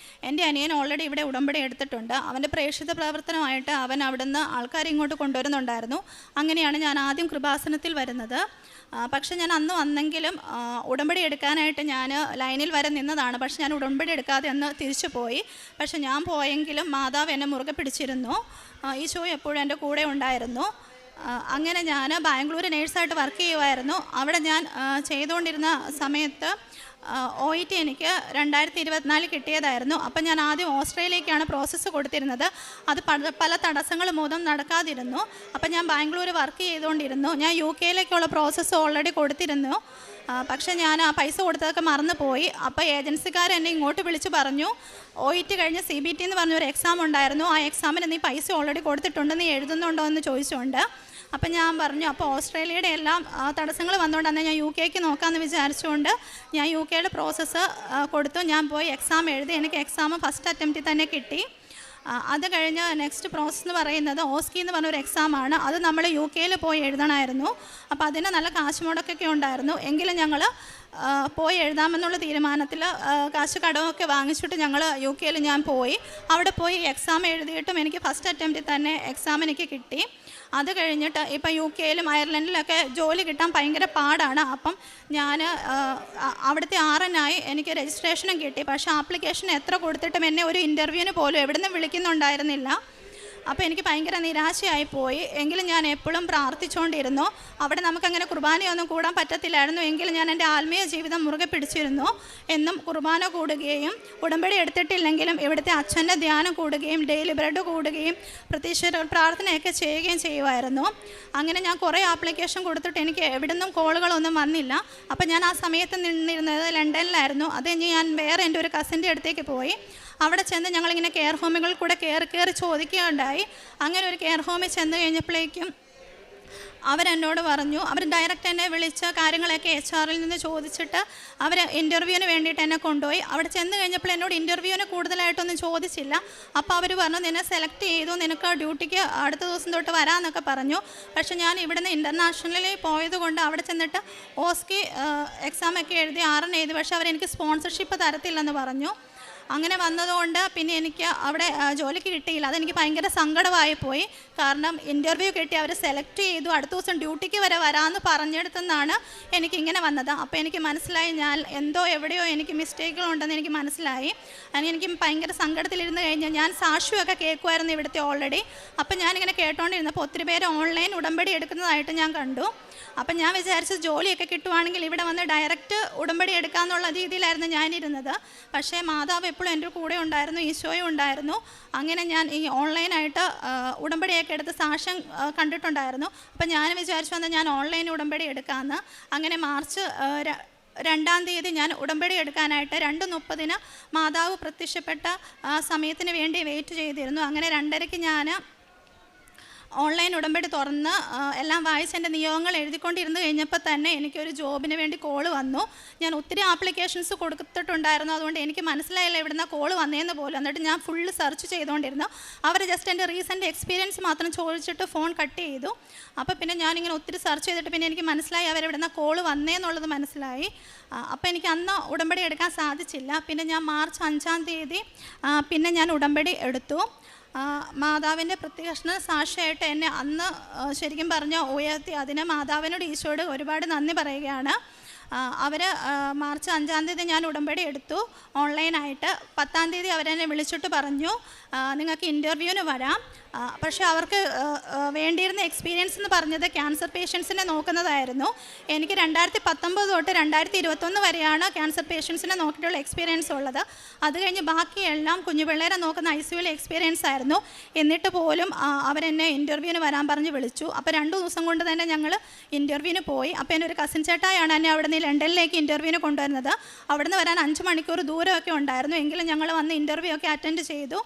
എൻ്റെ അനിയൻ ഓൾറെഡി ഇവിടെ ഉടമ്പടി എടുത്തിട്ടുണ്ട്. അവൻ്റെ പ്രേക്ഷിത പ്രവർത്തനമായിട്ട് അവൻ അവിടുന്ന് ആൾക്കാരെ ഇങ്ങോട്ട് കൊണ്ടുവരുന്നുണ്ടായിരുന്നു. അങ്ങനെയാണ് ഞാൻ ആദ്യം കൃപാസനത്തിൽ വരുന്നത്. പക്ഷെ ഞാൻ അന്ന് വന്നെങ്കിലും ഉടമ്പടി എടുക്കാനായിട്ട് ഞാൻ ലൈനിൽ വരെ നിന്നതാണ്. പക്ഷെ ഞാൻ ഉടമ്പടി എടുക്കാതെ അന്ന് തിരിച്ചു പോയി. പക്ഷെ ഞാൻ പോയെങ്കിലും മാതാവ് എന്നെ മുറുകെ പിടിച്ചിരുന്നു. ഈശോ എപ്പോഴും എൻ്റെ കൂടെ ഉണ്ടായിരുന്നു. അങ്ങനെ ഞാൻ ബാംഗ്ലൂർ നേഴ്സായിട്ട് വർക്ക് ചെയ്യുമായിരുന്നു. അവിടെ ഞാൻ ചെയ്തുകൊണ്ടിരുന്ന സമയത്ത് OET എനിക്ക് 2024 കിട്ടിയതായിരുന്നു. അപ്പം ഞാൻ ആദ്യം ഓസ്ട്രേലിയക്കാണ് പ്രോസസ്സ് കൊടുത്തിരുന്നത്. അത് പല തടസ്സങ്ങൾ മൂലം നടക്കാതിരുന്നു. അപ്പം ഞാൻ ബാംഗ്ലൂർ വർക്ക് ചെയ്തുകൊണ്ടിരുന്നു. ഞാൻ UK പ്രോസസ്സ് ഓൾറെഡി കൊടുത്തിരുന്നു. പക്ഷേ ഞാൻ ആ പൈസ കൊടുത്തതൊക്കെ മറന്നു പോയി. അപ്പോൾ ഏജൻസിക്കാർ എന്നെ ഇങ്ങോട്ട് വിളിച്ച് പറഞ്ഞു, OET കഴിഞ്ഞ് CBT എന്ന് പറഞ്ഞൊരു എക്സാം ഉണ്ടായിരുന്നു, ആ എക്സാമിന് നീ പൈസ ഓൾറെഡി കൊടുത്തിട്ടുണ്ട്, നീ എഴുതുന്നുണ്ടോ എന്ന് ചോദിച്ചുകൊണ്ട്. അപ്പം ഞാൻ പറഞ്ഞു, അപ്പോൾ ഓസ്ട്രേലിയയുടെ എല്ലാം തടസ്സങ്ങൾ വന്നുകൊണ്ട് അന്ന് ഞാൻ UK നോക്കാമെന്ന് വിചാരിച്ചുകൊണ്ട് ഞാൻ UK പ്രോസസ്സ് കൊടുത്തു. ഞാൻ പോയി എക്സാം എഴുതി. എനിക്ക് എക്സാം ഫസ്റ്റ് അറ്റംപ്റ്റിൽ തന്നെ കിട്ടി. അത് കഴിഞ്ഞ് നെക്സ്റ്റ് പ്രോസസ്സ് എന്ന് പറയുന്നത് ഓസ്കി എന്ന് പറഞ്ഞൊരു എക്സാമാണ്. അത് നമ്മൾ UK പോയി എഴുതണമായിരുന്നു. അപ്പോൾ അതിന് നല്ല കാശ് മുടക്കൊക്കെ ഉണ്ടായിരുന്നു. എങ്കിലും ഞങ്ങൾ പോയി എഴുതാമെന്നുള്ള തീരുമാനത്തിൽ കാശ് കടമൊക്കെ വാങ്ങിച്ചിട്ട് ഞങ്ങൾ UK ഞാൻ പോയി. അവിടെ പോയി എക്സാം എഴുതിയിട്ടും എനിക്ക് ഫസ്റ്റ് അറ്റംപ്റ്റിൽ തന്നെ എക്സാം എനിക്ക് കിട്ടി. അത് കഴിഞ്ഞിട്ട് ഇപ്പം UK അയർലൻഡിലൊക്കെ ജോലി കിട്ടാൻ ഭയങ്കര പാടാണ്. അപ്പം ഞാൻ അവിടുത്തെ RN-ആയി എനിക്ക് രജിസ്ട്രേഷനും കിട്ടി. പക്ഷേ ആപ്ലിക്കേഷൻ എത്ര കൊടുത്തിട്ടും എന്നെ ഒരു ഇൻ്റർവ്യൂവിന് പോലും എവിടെ നിന്ന് വിളിക്കുന്നുണ്ടായിരുന്നില്ല. അപ്പോൾ എനിക്ക് ഭയങ്കര നിരാശയായി പോയി. എങ്കിലും ഞാൻ എപ്പോഴും പ്രാർത്ഥിച്ചുകൊണ്ടിരുന്നു. അവിടെ നമുക്കങ്ങനെ കുർബാനയൊന്നും കൂടാൻ പറ്റത്തില്ലായിരുന്നു. എങ്കിലും ഞാൻ എൻ്റെ ആത്മീയ ജീവിതം മുറുകെ പിടിച്ചിരുന്നു. എന്നും കുർബാന കൂടുകയും ഉടമ്പടി എടുത്തിട്ടില്ലെങ്കിലും ഇവിടുത്തെ അച്ഛൻ്റെ ധ്യാനം കൂടുകയും ഡെയിലി ബ്രെഡ് കൂടുകയും പ്രത്യക്ഷ പ്രാർത്ഥനയൊക്കെ ചെയ്യുകയും ചെയ്യുമായിരുന്നു. അങ്ങനെ ഞാൻ കുറേ ആപ്ലിക്കേഷൻ കൊടുത്തിട്ട് എനിക്ക് എവിടെ നിന്നും കോളുകളൊന്നും വന്നില്ല. അപ്പോൾ ഞാൻ ആ സമയത്ത് നിന്നിരുന്നത് ലണ്ടനിലായിരുന്നു. അത് കഴിഞ്ഞ് ഞാൻ വേറെ എൻ്റെ ഒരു കസിൻ്റെ അടുത്തേക്ക് പോയി. അവിടെ ചെന്ന് ഞങ്ങളിങ്ങനെ കെയർ ഹോമുകളിൽ കൂടെ കയറി ചോദിക്കുകയുണ്ടായി. അങ്ങനെ ഒരു കെയർ ഹോമിൽ ചെന്ന് കഴിഞ്ഞപ്പോഴേക്കും അവരെന്നോട് പറഞ്ഞു, അവർ ഡയറക്റ്റ് എന്നെ വിളിച്ച് കാര്യങ്ങളൊക്കെ HR-ൽ നിന്ന് ചോദിച്ചിട്ട് അവർ ഇൻ്റർവ്യൂവിന് വേണ്ടിയിട്ട് എന്നെ കൊണ്ടുപോയി. അവിടെ ചെന്ന് കഴിഞ്ഞപ്പോൾ എന്നോട് ഇൻ്റർവ്യൂവിന് കൂടുതലായിട്ടൊന്നും ചോദിച്ചില്ല. അപ്പോൾ അവർ പറഞ്ഞു, നിന്നെ സെലക്ട് ചെയ്തു, നിനക്ക് ഡ്യൂട്ടിക്ക് അടുത്ത ദിവസം തൊട്ട് വരാമെന്നൊക്കെ പറഞ്ഞു. പക്ഷേ ഞാൻ ഇവിടുന്ന് ഇൻ്റർനാഷണലിൽ പോയത് കൊണ്ട് അവിടെ ചെന്നിട്ട് ഓസ്കി എക്സാമൊക്കെ എഴുതി RN എഴുതി. പക്ഷേ അവരെനിക്ക് സ്പോൺസർഷിപ്പ് തരത്തില്ലെന്ന് പറഞ്ഞു. അങ്ങനെ വന്നതുകൊണ്ട് പിന്നെ എനിക്ക് അവിടെ ജോലിക്ക് കിട്ടിയില്ല. അതെനിക്ക് ഭയങ്കര സങ്കടമായി പോയി. കാരണം ഇൻ്റർവ്യൂ കിട്ടി, അവർ സെലക്ട് ചെയ്തു, അടുത്ത ദിവസം ഡ്യൂട്ടിക്ക് വരെ വരാമെന്ന് പറഞ്ഞെടുത്തെന്നാണ് എനിക്കിങ്ങനെ വന്നത്. അപ്പോൾ എനിക്ക് മനസ്സിലായി ഞാൻ എവിടെയോ എനിക്ക് മിസ്റ്റേക്കുകളുണ്ടെന്ന് എനിക്ക് മനസ്സിലായി. അങ്ങനെ എനിക്ക് ഭയങ്കര സങ്കടത്തിലിരുന്ന് കഴിഞ്ഞാൽ ഞാൻ സാക്ഷിയൊക്കെ കേൾക്കുമായിരുന്നു ഇവിടുത്തെ ഓൾറെഡി. അപ്പം ഞാനിങ്ങനെ കേട്ടോണ്ടിരുന്നപ്പോൾ ഒത്തിരി പേര് ഓൺലൈൻ ഉടമ്പടി എടുക്കുന്നതായിട്ട് ഞാൻ കണ്ടു. അപ്പം ഞാൻ വിചാരിച്ചത് ജോലിയൊക്കെ കിട്ടുവാണെങ്കിൽ ഇവിടെ വന്ന് ഡയറക്റ്റ് ഉടമ്പടി എടുക്കാമെന്നുള്ള രീതിയിലായിരുന്നു ഞാനിരുന്നത്. പക്ഷേ മാതാവ് എപ്പോഴും എൻ്റെ കൂടെ ഉണ്ടായിരുന്നു, ഈശോയും ഉണ്ടായിരുന്നു. അങ്ങനെ ഞാൻ ഈ ഓൺലൈനായിട്ട് ഉടമ്പടിയൊക്കെ എടുത്ത് സാക്ഷ്യം കണ്ടിട്ടുണ്ടായിരുന്നു. അപ്പം ഞാൻ വിചാരിച്ചു വന്നാൽ ഞാൻ ഓൺലൈൻ ഉടമ്പടി എടുക്കാമെന്ന്. അങ്ങനെ മാർച്ച് 2-ാം തീയതി ഞാൻ ഉടമ്പടി എടുക്കാനായിട്ട് 2:30 മാതാവ് പ്രത്യക്ഷപ്പെട്ട സമയത്തിന് വേണ്ടി വെയിറ്റ് ചെയ്തിരുന്നു. അങ്ങനെ 2:30 ഞാൻ ഓൺലൈൻ ഉടമ്പടി തുറന്ന് എല്ലാം വായിച്ച് എൻ്റെ നിയോഗങ്ങൾ എഴുതിക്കൊണ്ടിരുന്ന് കഴിഞ്ഞപ്പോൾ തന്നെ എനിക്കൊരു ജോബിന് വേണ്ടി കോള് വന്നു. ഞാൻ ഒത്തിരി ആപ്ലിക്കേഷൻസ് കൊടുത്തിട്ടുണ്ടായിരുന്നു, അതുകൊണ്ട് എനിക്ക് മനസ്സിലായില്ല എവിടുന്ന കോള് വന്നതെന്ന് പോലും. എന്നിട്ട് ഞാൻ ഫുള്ള് സെർച്ച് ചെയ്തുകൊണ്ടിരുന്നു. അവർ ജസ്റ്റ് എൻ്റെ റീസെൻ്റ് എക്സ്പീരിയൻസ് മാത്രം ചോദിച്ചിട്ട് ഫോൺ കട്ട് ചെയ്തു. അപ്പോൾ പിന്നെ ഞാനിങ്ങനെ ഒത്തിരി സെർച്ച് ചെയ്തിട്ട് പിന്നെ എനിക്ക് മനസ്സിലായി അവരെവിടുന്ന കോള് വന്നേന്നുള്ളത് മനസ്സിലായി. അപ്പോൾ എനിക്ക് അന്ന് ഉടമ്പടി എടുക്കാൻ സാധിച്ചില്ല. പിന്നെ ഞാൻ മാർച്ച് 5-ാം തീയതി പിന്നെ ഞാൻ ഉടമ്പടി എടുത്തു. മാതാവിൻ്റെ പ്രത്യക്ഷ സാക്ഷിയായിട്ട് എന്നെ അന്ന് ശരിക്കും പറഞ്ഞാൽ ഉയർത്തി. അതിന് മാതാവിനോട് ഈശോയോട് ഒരുപാട് നന്ദി പറയുകയാണ്. അവർ മാർച്ച് 5-ാം തീയതി ഞാൻ ഉടമ്പടി എടുത്തു ഓൺലൈനായിട്ട്. 10-ാം തീയതി അവരെന്നെ വിളിച്ചിട്ട് പറഞ്ഞു നിങ്ങൾക്ക് ഇൻ്റർവ്യൂവിന് വരാം. പക്ഷേ അവർക്ക് വേണ്ടിയിരുന്ന എക്സ്പീരിയൻസ് എന്ന് പറഞ്ഞത് ക്യാൻസർ പേഷ്യൻസിനെ നോക്കുന്നതായിരുന്നു. എനിക്ക് 2019 തൊട്ട് 2021 വരെയാണ് ക്യാൻസർ പേഷ്യൻസിനെ നോക്കിയിട്ടുള്ള എക്സ്പീരിയൻസ് ഉള്ളത്. അത് കഴിഞ്ഞ് ബാക്കിയെല്ലാം കുഞ്ഞുപിള്ളേരെ നോക്കുന്ന ICUവിൽ എക്സ്പീരിയൻസ് ആയിരുന്നു. എന്നിട്ട് പോലും അവരെന്നെ ഇൻ്റർവ്യൂവിന് വരാൻ പറഞ്ഞ് വിളിച്ചു. അപ്പോൾ 2 ദിവസം കൊണ്ട് തന്നെ ഞങ്ങൾ ഇൻ്റർവ്യൂവിന് പോയി. അപ്പോൾ എൻ്റെ ഒരു കസിൻ ചേട്ടായാണ് എന്നെ അവിടെ നിന്ന് ലണ്ടനിലേക്ക് ഇൻ്റർവ്യൂവിന് കൊണ്ടുവരുന്നത്. അവിടെ നിന്ന് വരാൻ 5 മണിക്കൂർ ദൂരമൊക്കെ ഉണ്ടായിരുന്നു. എങ്കിലും ഞങ്ങൾ വന്ന് ഇൻ്റർവ്യൂ ഒക്കെ അറ്റൻഡ് ചെയ്തു.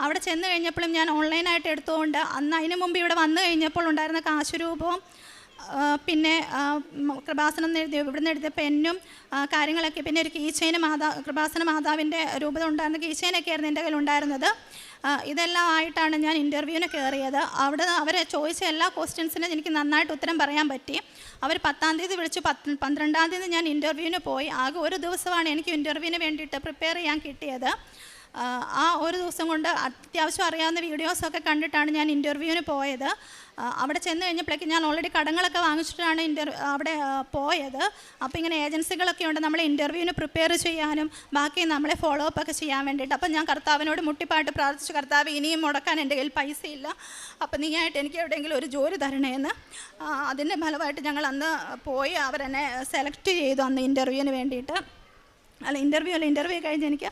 അവിടെ ചെന്ന് കഴിഞ്ഞപ്പോഴും ഞാൻ ഓൺലൈനായിട്ട് എടുത്തുകൊണ്ട് അന്ന് അതിന് മുമ്പ് ഇവിടെ വന്നു കഴിഞ്ഞപ്പോൾ ഉണ്ടായിരുന്ന കാശുരൂപവും പിന്നെ കൃപാസനം എഴുതി ഇവിടുന്ന് എഴുതിയ പെന്നും കാര്യങ്ങളൊക്കെ, പിന്നെ ഒരു കീച്ചെയിന് കൃപാസന മാതാവിൻ്റെ രൂപത ഉണ്ടായിരുന്ന കീച്ചെയിനൊക്കെ ആയിരുന്നു എൻ്റെ കയ്യിൽ ഉണ്ടായിരുന്നത്. ഇതെല്ലാം ആയിട്ടാണ് ഞാൻ ഇൻ്റർവ്യൂവിന് കയറിയത്. അവിടെ അവരെ ചോദിച്ച എല്ലാ ക്വസ്റ്റ്യൻസിനും എനിക്ക് നന്നായിട്ട് ഉത്തരം പറയാൻ പറ്റി. അവർ 10-ാം തീയതി വിളിച്ചു. 12-ാം തീയതി ഞാൻ ഇൻ്റർവ്യൂവിന് പോയി. ആകെ ഒരു ദിവസമാണ് എനിക്ക് ഇൻ്റർവ്യൂവിന് വേണ്ടിയിട്ട് പ്രിപ്പയർ ചെയ്യാൻ കിട്ടിയത്. ആ ഒരു ദിവസം കൊണ്ട് അത്യാവശ്യം അറിയാവുന്ന വീഡിയോസൊക്കെ കണ്ടിട്ടാണ് ഞാൻ ഇൻ്റർവ്യൂവിന് പോയത്. അവിടെ ചെന്ന് കഴിഞ്ഞപ്പോഴേക്കും ഞാൻ ഓൾറെഡി കടങ്ങളൊക്കെ വാങ്ങിച്ചിട്ടാണ് അവിടെ പോയത്. അപ്പോൾ ഇങ്ങനെ ഏജൻസികളൊക്കെ ഉണ്ട് നമ്മളെ ഇൻ്റർവ്യൂവിന് പ്രിപ്പയർ ചെയ്യാനും ബാക്കി നമ്മളെ ഫോളോ അപ്പ് ഒക്കെ ചെയ്യാൻ വേണ്ടിയിട്ട്. അപ്പം ഞാൻ കർത്താവിനോട് മുട്ടിപ്പാട്ട് പ്രാർത്ഥിച്ചു, കർത്താവ് ഇനിയും മുടക്കാൻ എൻ്റെ കയ്യിൽ പൈസയില്ല, അപ്പം നീയായിട്ട് എനിക്ക് എവിടെയെങ്കിലും ഒരു ജോലി തരണേന്ന്. അതിൻ്റെ ഫലമായിട്ട് ഞങ്ങൾ അന്ന് പോയി. അവരെന്നെ സെലക്ട് ചെയ്തു അന്ന് ഇൻ്റർവ്യൂവിന് വേണ്ടിയിട്ട്. ഇൻ്റർവ്യൂ കഴിഞ്ഞ് എനിക്ക്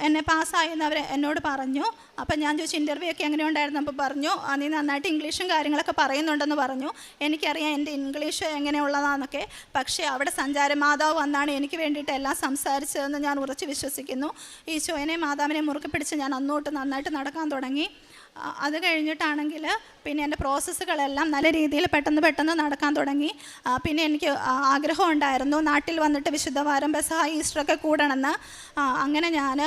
എന്നെ പാസ്സായെന്ന് അവർ എന്നോട് പറഞ്ഞു. അപ്പം ഞാൻ ചോദിച്ചു ഇൻ്റർവ്യൂ ഒക്കെ എങ്ങനെ ഉണ്ടായിരുന്നു. അപ്പോൾ പറഞ്ഞു നീ നന്നായിട്ട് ഇംഗ്ലീഷും കാര്യങ്ങളൊക്കെ പറയുന്നുണ്ടെന്ന് പറഞ്ഞു. എനിക്കറിയാം എൻ്റെ ഇംഗ്ലീഷ് എങ്ങനെയുള്ളതാണെന്നൊക്കെ. പക്ഷേ അവിടെ മാതാവ് വന്നാണ് എനിക്ക് വേണ്ടിയിട്ട് എല്ലാം സംസാരിച്ചതെന്ന് ഞാൻ ഉറച്ച് വിശ്വസിക്കുന്നു. ഈശോനെ മാതാവിനെ മുറുക്കി പിടിച്ച് ഞാൻ അന്നോട്ട് നന്നായിട്ട് നടക്കാൻ തുടങ്ങി. അത് കഴിഞ്ഞിട്ടാണെങ്കിൽ പിന്നെ എൻ്റെ പ്രോസസ്സുകളെല്ലാം നല്ല രീതിയിൽ പെട്ടെന്ന് നടക്കാൻ തുടങ്ങി. പിന്നെ എനിക്ക് ആഗ്രഹം ഉണ്ടായിരുന്നു നാട്ടിൽ വന്നിട്ട് വിശുദ്ധവാരം, പെസഹ, ഈസ്റ്ററൊക്കെ കൂടണമെന്ന്. അങ്ങനെ ഞാൻ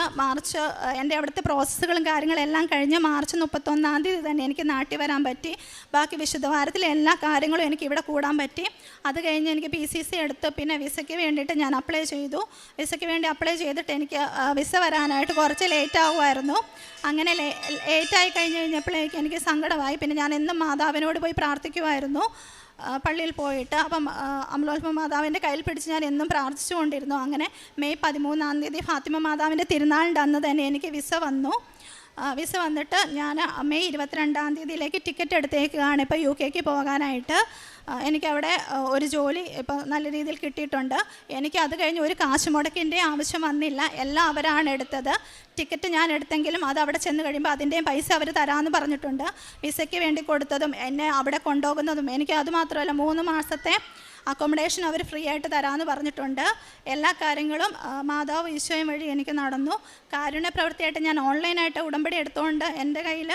എൻ്റെ അവിടുത്തെ പ്രോസസ്സുകളും കാര്യങ്ങളെല്ലാം കഴിഞ്ഞ് മാർച്ച് 31-ാം തീയതി തന്നെ എനിക്ക് നാട്ടിൽ വരാൻ പറ്റി. ബാക്കി വിശുദ്ധവാരത്തിലെ എല്ലാ കാര്യങ്ങളും എനിക്ക് ഇവിടെ കൂടാൻ പറ്റി. അത് കഴിഞ്ഞ് എനിക്ക് PCC എടുത്ത് പിന്നെ വിസയ്ക്ക് വേണ്ടിയിട്ട് ഞാൻ അപ്ലൈ ചെയ്തു. വിസയ്ക്ക് വേണ്ടി അപ്ലൈ ചെയ്തിട്ട് എനിക്ക് വിസ വരാനായിട്ട് കുറച്ച് ലേറ്റ് ആകുമായിരുന്നു. അങ്ങനെ ലേറ്റായി കഴിഞ്ഞപ്പോഴേക്ക് എനിക്ക് സങ്കടമായി. പിന്നെ ഞാൻ എന്നും മാതാവിനോട് പോയി പ്രാർത്ഥിക്കുമായിരുന്നു പള്ളിയിൽ പോയിട്ട്. അപ്പം അമലോത്ഭവ മാതാവിൻ്റെ കയ്യിൽ പിടിച്ച് ഞാൻ എന്നും പ്രാർത്ഥിച്ചു കൊണ്ടിരുന്നു. അങ്ങനെ മെയ് 13-ാം തീയതി ഫാത്തിമ മാതാവിൻ്റെ തിരുനാളിൻ്റെ അന്ന് തന്നെ എനിക്ക് വിസ വന്നു. വിസ വന്നിട്ട് ഞാൻ മെയ് 22-ാം തീയതിയിലേക്ക് ടിക്കറ്റ് എടുത്തേക്കാണ് ഇപ്പോൾ UK പോകാനായിട്ട്. എനിക്കവിടെ ഒരു ജോലി ഇപ്പോൾ നല്ല രീതിയിൽ കിട്ടിയിട്ടുണ്ട്. എനിക്ക് അത് കഴിഞ്ഞ് ഒരു കാശ് മുടക്കിൻ്റെ ആവശ്യം വന്നില്ല. എല്ലാം അവരാണ് എടുത്തത്. ടിക്കറ്റ് ഞാൻ എടുത്തെങ്കിലും അത് അവിടെ ചെന്ന് കഴിയുമ്പോൾ അതിൻ്റെയും പൈസ അവർ തരാമെന്ന് പറഞ്ഞിട്ടുണ്ട്. വിസയ്ക്ക് വേണ്ടി കൊടുത്തതും എന്നെ അവിടെ കൊണ്ടുപോകുന്നതും എനിക്ക് അതുമാത്രമല്ല 3 മാസത്തെ അക്കോമഡേഷൻ അവർ ഫ്രീ ആയിട്ട് തരാമെന്ന് പറഞ്ഞിട്ടുണ്ട്. എല്ലാ കാര്യങ്ങളും മാതാവ് ഈശോയും വഴി എനിക്ക് നടന്നു. കാരുണ്യ പ്രവൃത്തിയായിട്ട് ഞാൻ ഓൺലൈനായിട്ട് ഉടമ്പടി എടുത്തുകൊണ്ട് എൻ്റെ കയ്യിൽ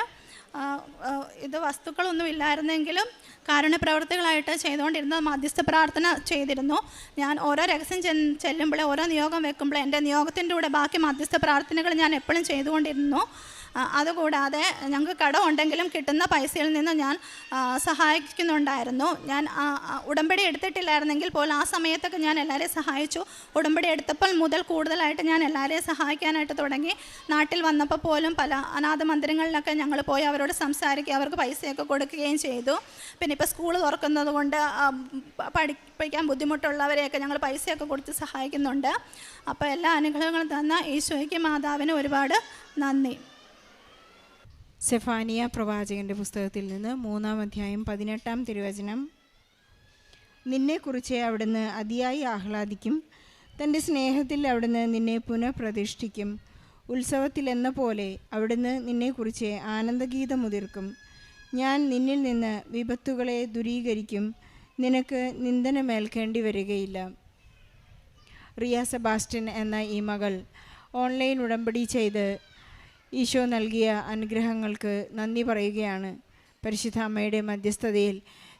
ഇത് വസ്തുക്കളൊന്നും ഇല്ലായിരുന്നെങ്കിലും കാരുണ്യ പ്രവൃത്തികളായിട്ട് ചെയ്തുകൊണ്ടിരുന്ന മധ്യസ്ഥ പ്രാർത്ഥന ചെയ്തിരുന്നു. ഞാൻ ഓരോ രഹസ്യം ചെല്ലുമ്പോഴേ ഓരോ നിയോഗം വെക്കുമ്പോഴേ എൻ്റെ നിയോഗത്തിൻ്റെ കൂടെ ബാക്കി മധ്യസ്ഥ പ്രാർത്ഥനകൾ ഞാൻ എപ്പോഴും ചെയ്തുകൊണ്ടിരുന്നു. അതുകൂടാതെ ഞങ്ങൾക്ക് കടമുണ്ടെങ്കിലും കിട്ടുന്ന പൈസയിൽ നിന്ന് ഞാൻ സഹായിക്കുന്നുണ്ടായിരുന്നു. ഞാൻ ഉടമ്പടി എടുത്തിട്ടില്ലായിരുന്നെങ്കിൽ പോലും ആ സമയത്തൊക്കെ ഞാൻ എല്ലാവരെയും സഹായിച്ചു. ഉടമ്പടി എടുത്തപ്പോൾ മുതൽ കൂടുതലായിട്ട് ഞാൻ എല്ലാവരെയും സഹായിക്കാനായിട്ട് തുടങ്ങി. നാട്ടിൽ വന്നപ്പോൾ പോലും പല അനാഥ മന്ദിരങ്ങളിലൊക്കെ ഞങ്ങൾ പോയി അവരോട് സംസാരിക്കുക, അവർക്ക് പൈസയൊക്കെ കൊടുക്കുകയും ചെയ്തു. പിന്നെ ഇപ്പോൾ സ്കൂൾ തുറക്കുന്നത് കൊണ്ട് പഠിപ്പിക്കാൻ ബുദ്ധിമുട്ടുള്ളവരെയൊക്കെ ഞങ്ങൾ പൈസയൊക്കെ കൊടുത്ത് സഹായിക്കുന്നുണ്ട്. അപ്പോൾ എല്ലാ അനുഗ്രഹങ്ങളും തന്ന ഈശോയ്ക്ക് മാതാവിന് ഒരുപാട് നന്ദി. സെഫാനിയ പ്രവാചകൻ്റെ പുസ്തകത്തിൽ നിന്ന് 3-ാം അധ്യായം 18-ാം തിരുവചനം. നിന്നെക്കുറിച്ച് അവിടുന്ന് അതിയായി ആഹ്ലാദിക്കും, തൻ്റെ സ്നേഹത്തിൽ അവിടുന്ന് നിന്നെ പുനഃപ്രതിഷ്ഠിക്കും. ഉത്സവത്തിലെന്ന പോലെ അവിടുന്ന് നിന്നെക്കുറിച്ച് ആനന്ദഗീതമുതിർക്കും. ഞാൻ നിന്നിൽ നിന്ന് വിപത്തുകളെ ദൂരീകരിക്കും, നിനക്ക് നിന്ദനമേൽക്കേണ്ടി വരികയില്ല. റിയ സെബാസ്റ്റ്യൻ എന്ന ഈ മകൾ ഓൺലൈൻ ഉടമ്പടി ചെയ്ത് ഈശോ നൽകിയ അനുഗ്രഹങ്ങൾക്ക് നന്ദി പറയുകയാണ്. പരിശുദ്ധ അമ്മയുടെ മധ്യസ്ഥതയിൽ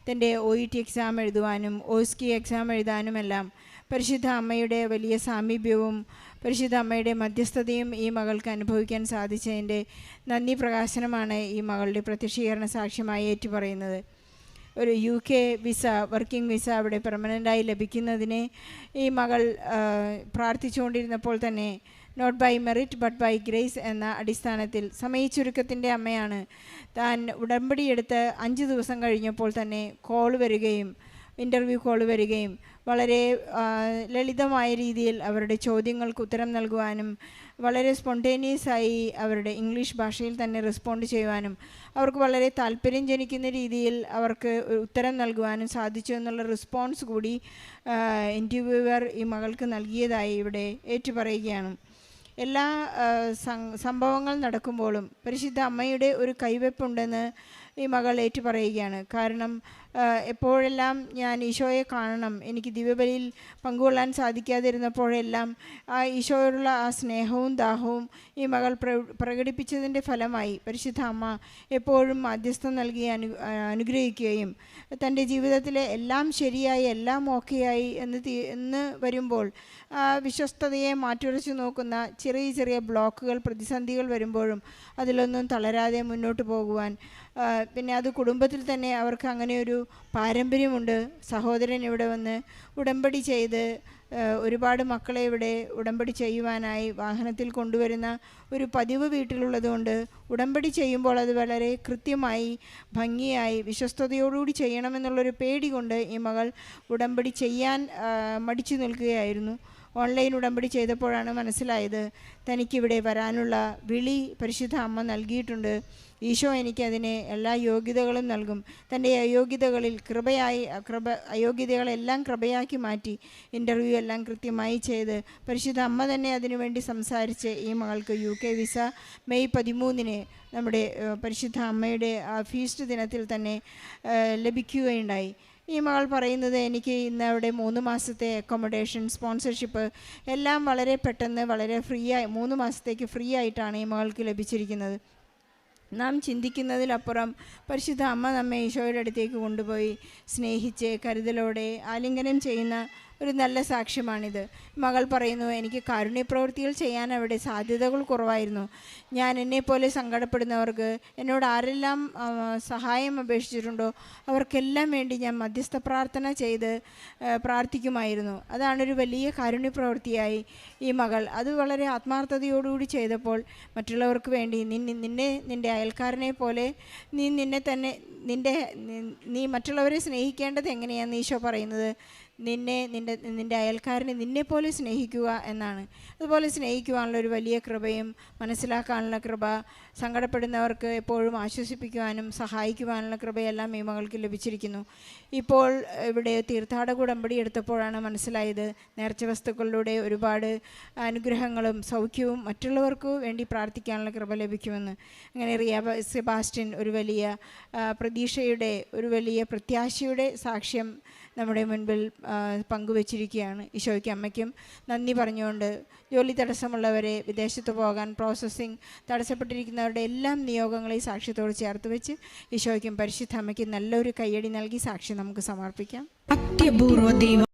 തൻ്റെ OET എക്സാം എഴുതുവാനും OSCE എക്സാം എഴുതാനുമെല്ലാം പരിശുദ്ധ അമ്മയുടെ വലിയ സാമീപ്യവും പരിശുദ്ധ അമ്മയുടെ മധ്യസ്ഥതയും ഈ മകൾക്ക് അനുഭവിക്കാൻ സാധിച്ചതിൻ്റെ നന്ദി പ്രകാശനമാണ് ഈ മകളുടെ പ്രത്യക്ഷീകരണ സാക്ഷ്യമായി ഏറ്റുപറയുന്നത്. ഒരു UK വിസ, വർക്കിംഗ് വിസ അവിടെ പെർമനൻ്റായി ലഭിക്കുന്നതിന് ഈ മകൾ പ്രാർത്ഥിച്ചുകൊണ്ടിരുന്നപ്പോൾ തന്നെ not by merit but by grace എന്ന അടിസ്ഥാനത്തിൽ സമയച്ചുരുക്കത്തിൻ്റെ അമ്മയാണ്. താൻ ഉടമ്പടിയെടുത്ത് 5 ദിവസം കഴിഞ്ഞപ്പോൾ തന്നെ ഇൻ്റർവ്യൂ കോൾ വരികയും വളരെ ലളിതമായ രീതിയിൽ അവരുടെ ചോദ്യങ്ങൾക്ക് ഉത്തരം നൽകുവാനും വളരെ സ്പോണ്ടേനിയസായി അവരുടെ ഇംഗ്ലീഷ് ഭാഷയിൽ തന്നെ റെസ്പോണ്ട് ചെയ്യുവാനും അവർക്ക് വളരെ താല്പര്യം ജനിക്കുന്ന രീതിയിൽ അവർക്ക് ഉത്തരം നൽകുവാനും സാധിച്ചു എന്നുള്ള റെസ്പോൺസ് കൂടി ഇൻ്റർവ്യൂവർ ഈ മകൾക്ക് നൽകിയതായി ഇവിടെ ഏറ്റുപറയുകയാണ്. എല്ലാ സംഭവങ്ങൾ നടക്കുമ്പോഴും പരിശുദ്ധ അമ്മയുടെ ഒരു കൈവെപ്പുണ്ടെന്ന് ഈ മകൾ ഏറ്റുപറയുകയാണ്. കാരണം എപ്പോഴെല്ലാം ഞാൻ ഈശോയെ കാണണം, എനിക്ക് ദിവ്യബലിയിൽ പങ്കുകൊള്ളാൻ സാധിക്കാതിരുന്നപ്പോഴെല്ലാം ആ ഈശോയോടുള്ള ആ സ്നേഹവും ദാഹവും ഈ മകൾ പ്രകടിപ്പിച്ചതിൻ്റെ ഫലമായി പരിശുദ്ധ അമ്മ എപ്പോഴും മധ്യസ്ഥം നൽകി അനുഗ്രഹിക്കുകയും തൻ്റെ ജീവിതത്തിലെ എല്ലാം ശരിയായി എല്ലാം ഓക്കെയായി എന്ന് വരുമ്പോൾ വിശ്വസ്തതയെ മാറ്റുരച്ചു നോക്കുന്ന ചെറിയ ചെറിയ ബ്ലോക്കുകൾ, പ്രതിസന്ധികൾ വരുമ്പോഴും അതിലൊന്നും തളരാതെ മുന്നോട്ട് പോകുവാൻ, പിന്നെ അത് കുടുംബത്തിൽ തന്നെ അവർക്ക് അങ്ങനെ ഒരു പാരമ്പര്യമുണ്ട്. സഹോദരൻ ഇവിടെ വന്ന് ഉടമ്പടി ചെയ്ത് ഒരുപാട് മക്കളെ ഇവിടെ ഉടമ്പടി ചെയ്യുവാനായി വാഹനത്തിൽ കൊണ്ടുവരുന്ന ഒരു പതിവ് വീട്ടിലുള്ളതുകൊണ്ട് ഉടമ്പടി ചെയ്യുമ്പോൾ അത് വളരെ കൃത്യമായി ഭംഗിയായി വിശ്വസ്തയോടുകൂടി ചെയ്യണമെന്നുള്ളൊരു പേടി കൊണ്ട് ഈ മകൾ ഉടമ്പടി ചെയ്യാൻ മടിച്ചു നിൽക്കുകയായിരുന്നു. ഓൺലൈൻ ഉടമ്പടി ചെയ്തപ്പോഴാണ് മനസ്സിലായത് തനിക്കിവിടെ വരാനുള്ള വിളി പരിശുദ്ധ അമ്മ നൽകിയിട്ടുണ്ട്. ഈശോ എനിക്കതിനെ എല്ലാ യോഗ്യതകളും നൽകും. തൻ്റെ അയോഗ്യതകളിൽ അയോഗ്യതകളെല്ലാം കൃപയാക്കി മാറ്റി ഇൻ്റർവ്യൂ എല്ലാം കൃത്യമായി ചെയ്ത് പരിശുദ്ധ അമ്മ തന്നെ അതിനുവേണ്ടി സംസാരിച്ച് ഈ മകൾക്ക് UK വിസ മെയ് 13 നമ്മുടെ പരിശുദ്ധ അമ്മയുടെ ആ ഫീസ്റ്റ് ദിനത്തിൽ തന്നെ ലഭിക്കുകയുണ്ടായി. ഈ മകൾ പറയുന്നത്, എനിക്ക് ഇന്ന് അവിടെ 3 മാസത്തെ അക്കോമഡേഷൻ, സ്പോൺസർഷിപ്പ് എല്ലാം വളരെ പെട്ടെന്ന് വളരെ ഫ്രീ 3 മാസത്തേക്ക് ഫ്രീ ആയിട്ടാണ് ഈ മകൾക്ക് ലഭിച്ചിരിക്കുന്നത്. നാം ചിന്തിക്കുന്നതിലപ്പുറം പരിശുദ്ധ അമ്മ നമ്മെ ഈശോയുടെ അടുത്തേക്ക് കൊണ്ടുപോയി സ്നേഹിച്ച് കരുതലോടെ ആലിംഗനം ചെയ്യുന്ന ഒരു നല്ല സാക്ഷ്യമാണിത്. മകൾ പറയുന്നു, എനിക്ക് കാരുണ്യപ്രവൃത്തികൾ ചെയ്യാൻ അവിടെ സാധ്യതകൾ കുറവായിരുന്നു. ഞാൻ എന്നെപ്പോലെ സങ്കടപ്പെടുന്നവർക്ക് എന്നോട് ആരെല്ലാം സഹായം അപേക്ഷിച്ചിട്ടുണ്ടോ അവർക്കെല്ലാം വേണ്ടി ഞാൻ മധ്യസ്ഥ പ്രാർത്ഥന ചെയ്ത് പ്രാർത്ഥിക്കുമായിരുന്നു. അതാണൊരു വലിയ കാരുണ്യപ്രവൃത്തിയായി ഈ മകൾ അത് വളരെ ആത്മാർത്ഥതയോടുകൂടി ചെയ്തപ്പോൾ മറ്റുള്ളവർക്ക് വേണ്ടി നിൻ്റെ അയൽക്കാരനെ പോലെ നീ മറ്റുള്ളവരെ സ്നേഹിക്കേണ്ടത് എങ്ങനെയാണെന്ന് ഈശോ പറയുന്നത്, നിൻ്റെ അയൽക്കാരനെ നിന്നെപ്പോലെ സ്നേഹിക്കുക എന്നാണ്. അതുപോലെ സ്നേഹിക്കുവാനുള്ള ഒരു വലിയ കൃപയും മനസ്സിലാക്കാനുള്ള കൃപ, സങ്കടപ്പെടുന്നവർക്ക് എപ്പോഴും ആശ്വസിപ്പിക്കുവാനും സഹായിക്കുവാനുള്ള കൃപയെല്ലാം ഈ മകൾക്ക് ലഭിച്ചിരിക്കുന്നു. ഇപ്പോൾ ഇവിടെ തീർത്ഥാടക ഉടമ്പടി എടുത്തപ്പോഴാണ് മനസ്സിലായത് നേർച്ച വസ്തുക്കളിലൂടെ ഒരുപാട് അനുഗ്രഹങ്ങളും സൗഖ്യവും മറ്റുള്ളവർക്ക് വേണ്ടി പ്രാർത്ഥിക്കാനുള്ള കൃപ ലഭിക്കുമെന്ന്. അങ്ങനെ സെബാസ്റ്റ്യൻ ഒരു വലിയ പ്രതീക്ഷയുടെ, ഒരു വലിയ പ്രത്യാശയുടെ സാക്ഷ്യം നമ്മുടെ മുൻപിൽ പങ്കുവച്ചിരിക്കുകയാണ്. ഈശോയ്ക്ക് അമ്മയ്ക്കും നന്ദി പറഞ്ഞുകൊണ്ട് ജോലി തടസ്സമുള്ളവരെ, വിദേശത്ത് പോകാൻ പ്രോസസ്സിംഗ് തടസ്സപ്പെട്ടിരിക്കുന്നവരുടെ എല്ലാം നിയോഗങ്ങളെ സാക്ഷ്യത്തോട് ചേർത്ത് വെച്ച് ഈശോയ്ക്കും പരിശുദ്ധ അമ്മയ്ക്കും നല്ലൊരു കയ്യടി നൽകി സാക്ഷ്യം നമുക്ക് സമർപ്പിക്കാം. അത്യപൂർവ ദൈവം